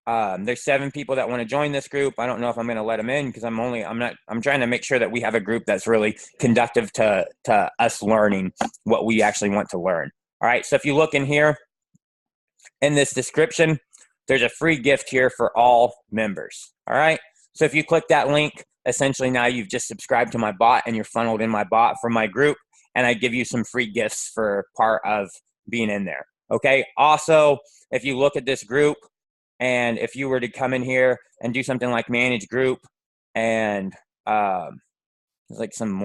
there's 7 people that want to join this group. I don't know if I'm going to let them in because I'm trying to make sure that we have a group that's really conductive to us learning what we actually want to learn. All right. So if you look in here in this description, there's a free gift here for all members. All right. So if you click that link, essentially now you've just subscribed to my bot and you're funneled in my bot from my group. And I give you some free gifts for part of being in there. Okay. Also, if you look at this group, and if you were to come in here and do something like manage group and there's like some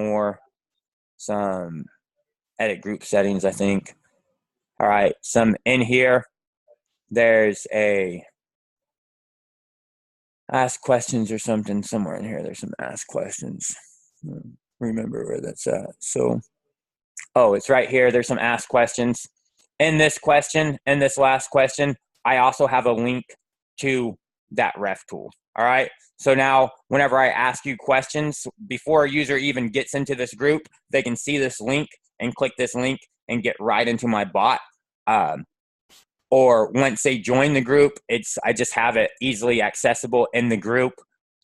edit group settings, I think. All right, some in here, there's a ask questions or something somewhere in here. There's some ask questions. Remember where that's at. So, oh, it's right here. There's some ask questions. In this question, in this last question, I also have a link to that ref tool. All right. So now whenever I ask you questions, before a user even gets into this group, they can see this link and click this link and get right into my bot. Or once they join the group, I just have it easily accessible in the group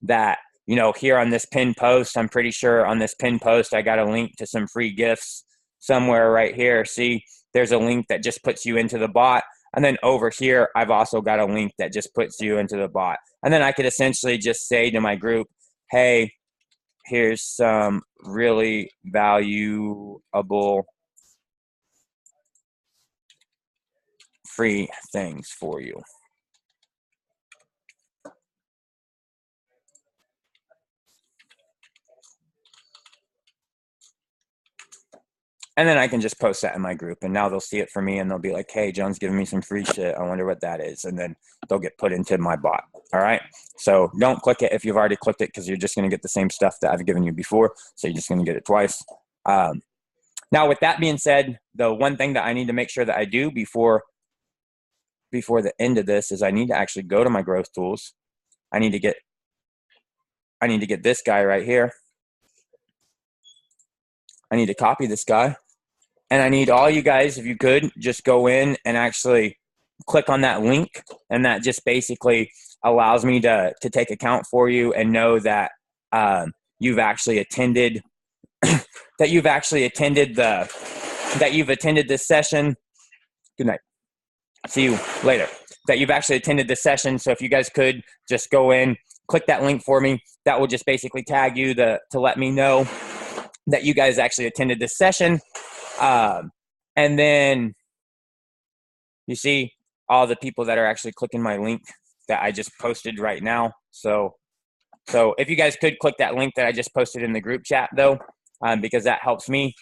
that, you know, here on this pinned post, I'm pretty sure on this pinned post, I got a link to some free gifts somewhere right here. See, there's a link that just puts you into the bot. And then over here, I've also got a link that just puts you into the bot. And then I could essentially just say to my group, hey, here's some really valuable free things for you. And then I can just post that in my group, and now they'll see it for me, and they'll be like, hey, John's giving me some free shit. I wonder what that is. And then they'll get put into my bot. All right. So don't click it if you've already clicked it, because you're just going to get the same stuff that I've given you before. So you're just going to get it twice. Now, with that being said, the one thing that I need to make sure that I do before the end of this is I need to actually go to my growth tools. I need to get this guy right here. I need to copy this guy. And I need all you guys, if you could, just go in and actually click on that link. And that just basically allows me to take account for you and know that you've actually attended this session. Good night. See you later. That you've actually attended this session. So if you guys could just go in, click that link for me, that will just basically tag you to let me know that you guys actually attended this session. And then you see all the people that are actually clicking my link that I just posted right now. So if you guys could click that link that I just posted in the group chat though, because that helps me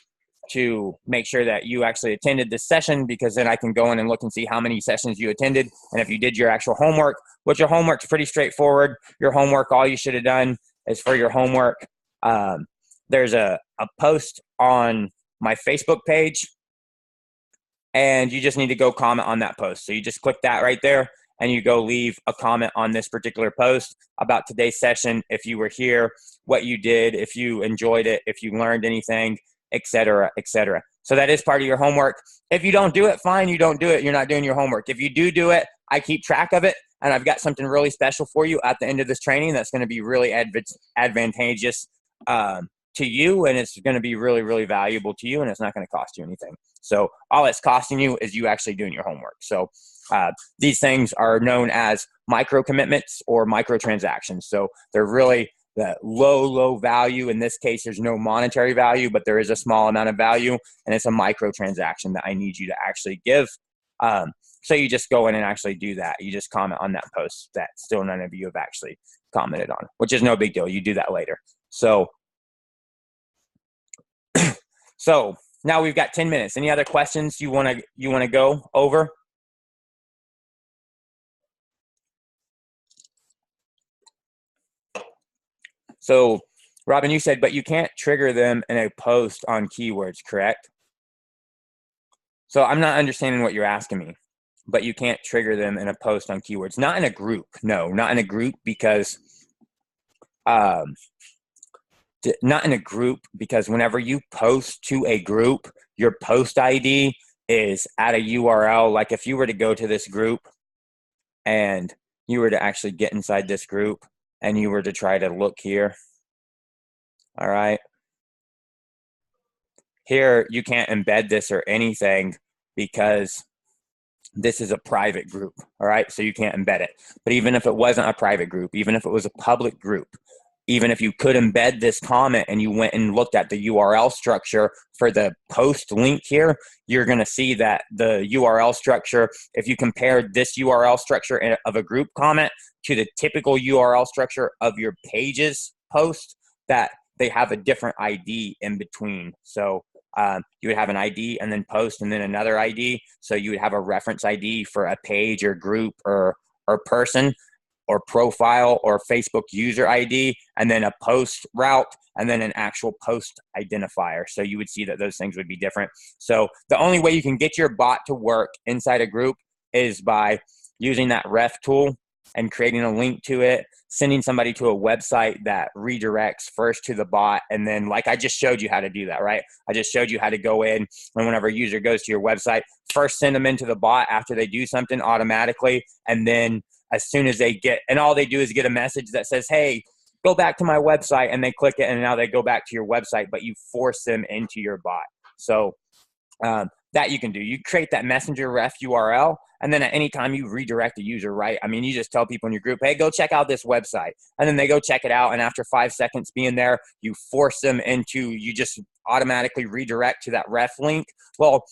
to make sure that you actually attended this session, because then I can go in and look and see how many sessions you attended. And if you did your actual homework, which your homework's pretty straightforward. Your homework, all you should have done is for your homework. There's a post on my Facebook page, and you just need to go comment on that post. So you just click that right there, and you go leave a comment on this particular post about today's session, if you were here, what you did, if you enjoyed it, if you learned anything, etc., etc. So that is part of your homework. If you don't do it, fine, you don't do it. You're not doing your homework. If you do it, I keep track of it, and I've got something really special for you at the end of this training that's going to be really advantageous to you, and it's going to be really, really valuable to you, and it's not going to cost you anything. So all it's costing you is you actually doing your homework. So these things are known as micro commitments or microtransactions. So they're really the low value. In this case, there's no monetary value, but there is a small amount of value, and it's a microtransaction that I need you to actually give. So you just go in and actually do that. You just comment on that post that still none of you have actually commented on, which is no big deal. You do that later. So now we've got 10 minutes. Any other questions you want to go over? So Robin, you said, but you can't trigger them in a post on keywords, correct? So I'm not understanding what you're asking me, but you can't trigger them in a post on keywords. Not in a group. No, not in a group because not in a group because whenever you post to a group, your post ID is at a URL. Like if you were to go to this group and you were to actually get inside this group and you were to try to look here, all right, here you can't embed this or anything because this is a private group, all right? So you can't embed it. But even if it wasn't a private group, even if it was a public group, even if you could embed this comment and you went and looked at the URL structure for the post link here, you're going to see that the URL structure, if you compare this URL structure of a group comment to the typical URL structure of your page's post, that they have a different ID in between. So you would have an ID and then post and then another ID. So you would have a reference ID for a page or group or person or profile or Facebook user ID, and then a post route, and then an actual post identifier. So you would see that those things would be different. So the only way you can get your bot to work inside a group is by using that ref tool and creating a link to it, sending somebody to a website that redirects first to the bot. And then like I just showed you how to do that, right? I just showed you how to go in and whenever a user goes to your website, first send them into the bot after they do something automatically. And then as soon as they get, and all they do is get a message that says, hey, go back to my website, and they click it and now they go back to your website, but you force them into your bot. So that you can do. You create that messenger ref URL, and then at any time you redirect a user, right? I mean, you just tell people in your group, hey, go check out this website. And then they go check it out. And after 5 seconds being there, you force them into, you just automatically redirect to that ref link. Well,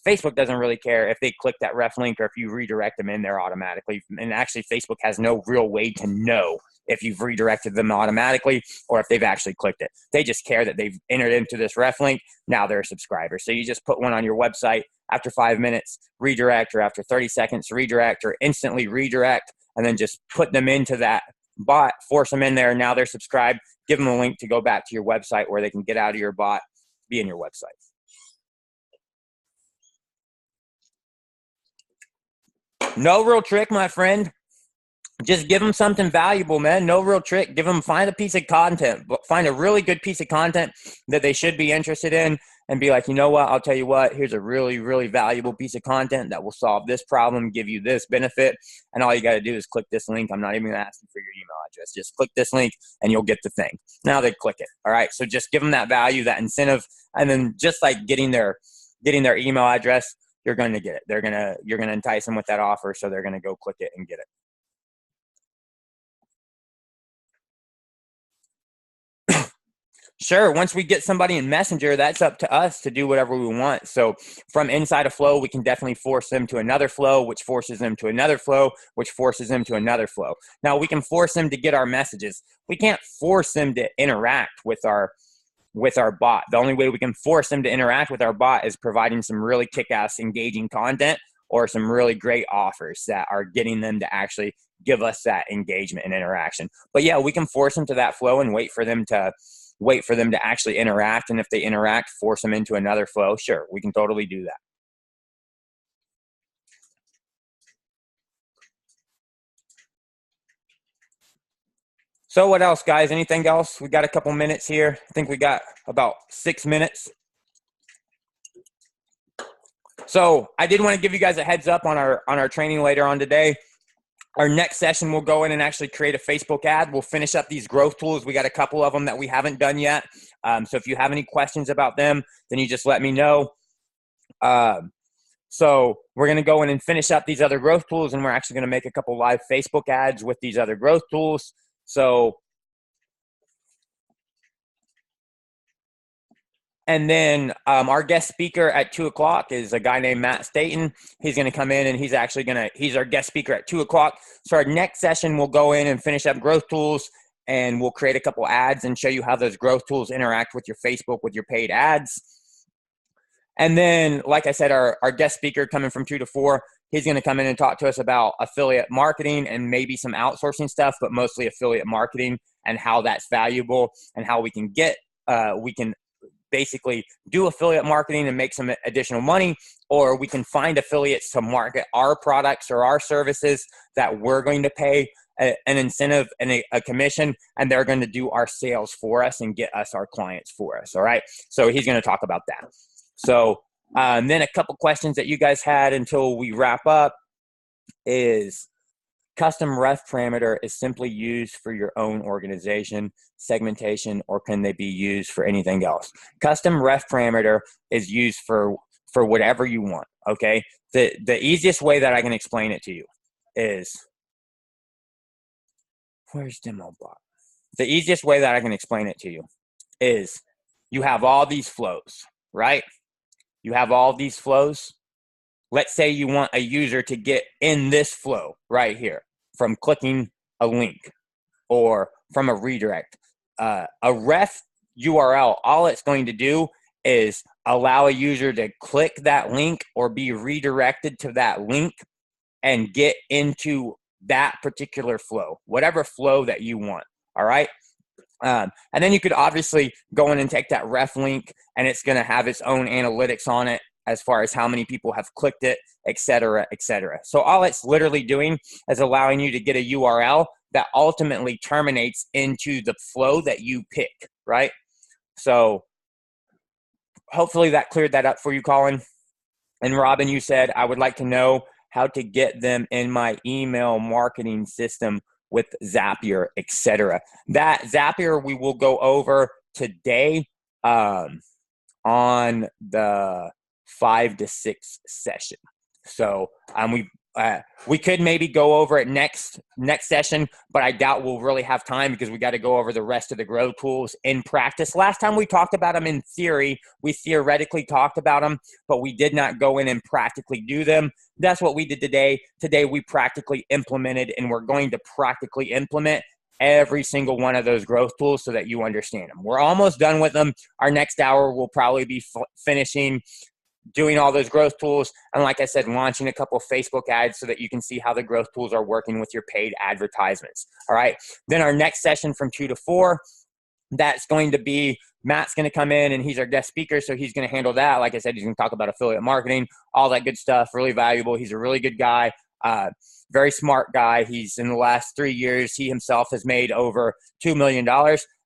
Facebook doesn't really care if they click that ref link or if you redirect them in there automatically. And actually, Facebook has no real way to know if you've redirected them automatically or if they've actually clicked it. They just care that they've entered into this ref link. Now they're a subscriber. So you just put one on your website after 5 minutes, redirect, or after 30 seconds, redirect, or instantly redirect, and then just put them into that bot, force them in there. Now they're subscribed. Give them a link to go back to your website where they can get out of your bot, be in your website. No real trick, my friend. Just give them something valuable, man. No real trick. Find a piece of content. Find a really good piece of content that they should be interested in and be like, you know what? I'll tell you what. Here's a really, really valuable piece of content that will solve this problem, give you this benefit. And all you got to do is click this link. I'm not even going to ask you for your email address. Just click this link and you'll get the thing. Now they click it. All right. So just give them that value, that incentive. And then just like getting their email address, you're going to get it. You're going to entice them with that offer. So they're going to go click it and get it. Sure. Once we get somebody in Messenger, that's up to us to do whatever we want. So from inside a flow, we can definitely force them to another flow, which forces them to another flow, which forces them to another flow. Now we can force them to get our messages. We can't force them to interact with our bot. The only way we can force them to interact with our bot is providing some really kick-ass engaging content or some really great offers that are getting them to actually give us that engagement and interaction. But yeah, we can force them to that flow and wait for them to actually interact. And if they interact, force them into another flow. Sure, we can totally do that. So what else, guys? Anything else? We got a couple minutes here. I think we got about 6 minutes. So I did want to give you guys a heads up on our training later on today. Our next session, we'll go in and actually create a Facebook ad. We'll finish up these growth tools. We got a couple of them that we haven't done yet. So if you have any questions about them, then you just let me know. So we're going to go in and finish up these other growth tools, and we're actually going to make a couple live Facebook ads with these other growth tools. So, and then our guest speaker at 2 o'clock is a guy named Matt Staten. He's going to come in and he's our guest speaker at 2 o'clock. So our next session, we'll go in and finish up growth tools, and we'll create a couple ads and show you how those growth tools interact with your Facebook, with your paid ads. And then, like I said, our guest speaker coming from 2 to 4, he's going to come in and talk to us about affiliate marketing and maybe some outsourcing stuff, but mostly affiliate marketing. and how that's valuable and how we can get, we can basically do affiliate marketing and make some additional money, or we can find affiliates to market our products or our services that we're going to pay an incentive and a commission, and they're going to do our sales for us and get us our clients for us. All right. So he's going to talk about that. So then a couple questions that you guys had until we wrap up is, custom ref parameter is simply used for your own organization segmentation, or can they be used for anything else? Custom ref parameter is used for whatever you want. Okay. The easiest way that I can explain it to you is, where's demo bot? The easiest way that I can explain it to you is, you have all these flows, right? You have all these flows. Let's say you want a user to get in this flow right here from clicking a link or from a redirect. A ref URL, all it's going to do is allow a user to click that link or be redirected to that link and get into that particular flow, whatever flow that you want. All right. And then you could obviously go in and take that ref link, and it's going to have its own analytics on it as far as how many people have clicked it, et cetera, et cetera. So all it's literally doing is allowing you to get a URL that ultimately terminates into the flow that you pick, right? So hopefully that cleared that up for you, Colin. And Robin, you said, I would like to know how to get them in my email marketing system with Zapier, et cetera. That Zapier we will go over today on the 5 to 6 session. So we could maybe go over it next session, but I doubt we'll really have time because we got to go over the rest of the grow tools in practice. Last time we talked about them in theory, we theoretically talked about them, but we did not go in and practically do them. That's what we did today. Today we practically implemented, and we're going to practically implement every single one of those growth tools so that you understand them. We're almost done with them. Our next hour will probably be finishing doing all those growth tools. And like I said, launching a couple of Facebook ads so that you can see how the growth tools are working with your paid advertisements. All right. Then our next session from 2 to 4, that's going to be, Matt's going to come in and he's our guest speaker. So he's going to handle that. Like I said, he's going to talk about affiliate marketing, all that good stuff, really valuable. He's a really good guy. Very smart guy. He's in the last 3 years, he himself has made over $2 million.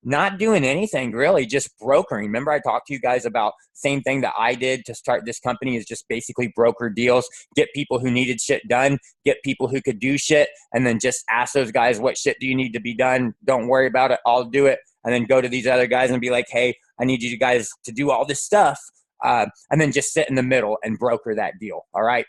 Not doing anything really, just brokering. Remember I talked to you guys about same thing that I did to start this company, is just basically broker deals, get people who needed shit done, get people who could do shit, and then just ask those guys, what shit do you need to be done? Don't worry about it. I'll do it. And then go to these other guys and be like, hey, I need you guys to do all this stuff. And then just sit in the middle and broker that deal. All right.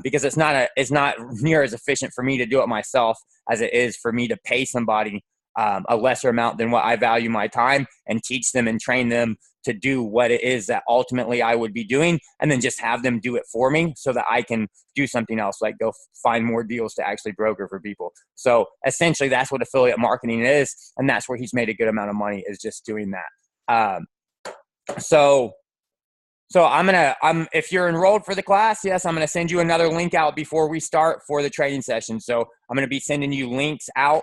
Because it's not near as efficient for me to do it myself as it is for me to pay somebody a lesser amount than what I value my time and teach them and train them to do what it is that ultimately I would be doing, and then just have them do it for me so that I can do something else, like go find more deals to actually broker for people. So essentially that's what affiliate marketing is, and that's where he's made a good amount of money, is just doing that. So if you're enrolled for the class, yes, I'm going to send you another link out before we start for the training session. So I'm going to be sending you links out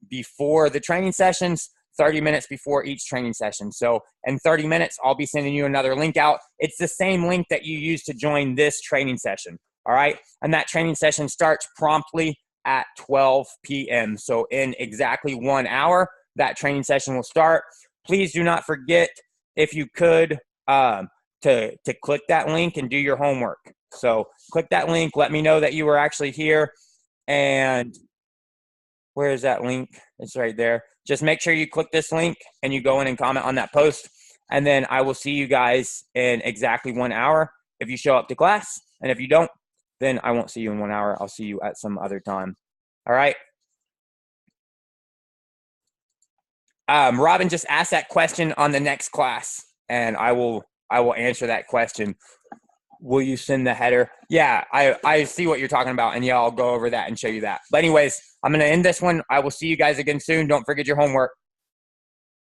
before the training sessions, 30 minutes before each training session. So in 30 minutes, I'll be sending you another link out. It's the same link that you use to join this training session. All right. And that training session starts promptly at 12 p.m. So in exactly 1 hour, that training session will start. Please do not forget, if you could, to click that link and do your homework. So click that link. Let me know that you were actually here. And where is that link? It's right there. Just make sure you click this link and you go in and comment on that post. And then I will see you guys in exactly 1 hour if you show up to class. And if you don't, then I won't see you in 1 hour. I'll see you at some other time. All right. Robin just asked that question on the next class, and I will answer that question. Will you send the header? Yeah, I see what you're talking about, and yeah, I'll go over that and show you that. But anyways, I'm going to end this one. I will see you guys again soon. Don't forget your homework.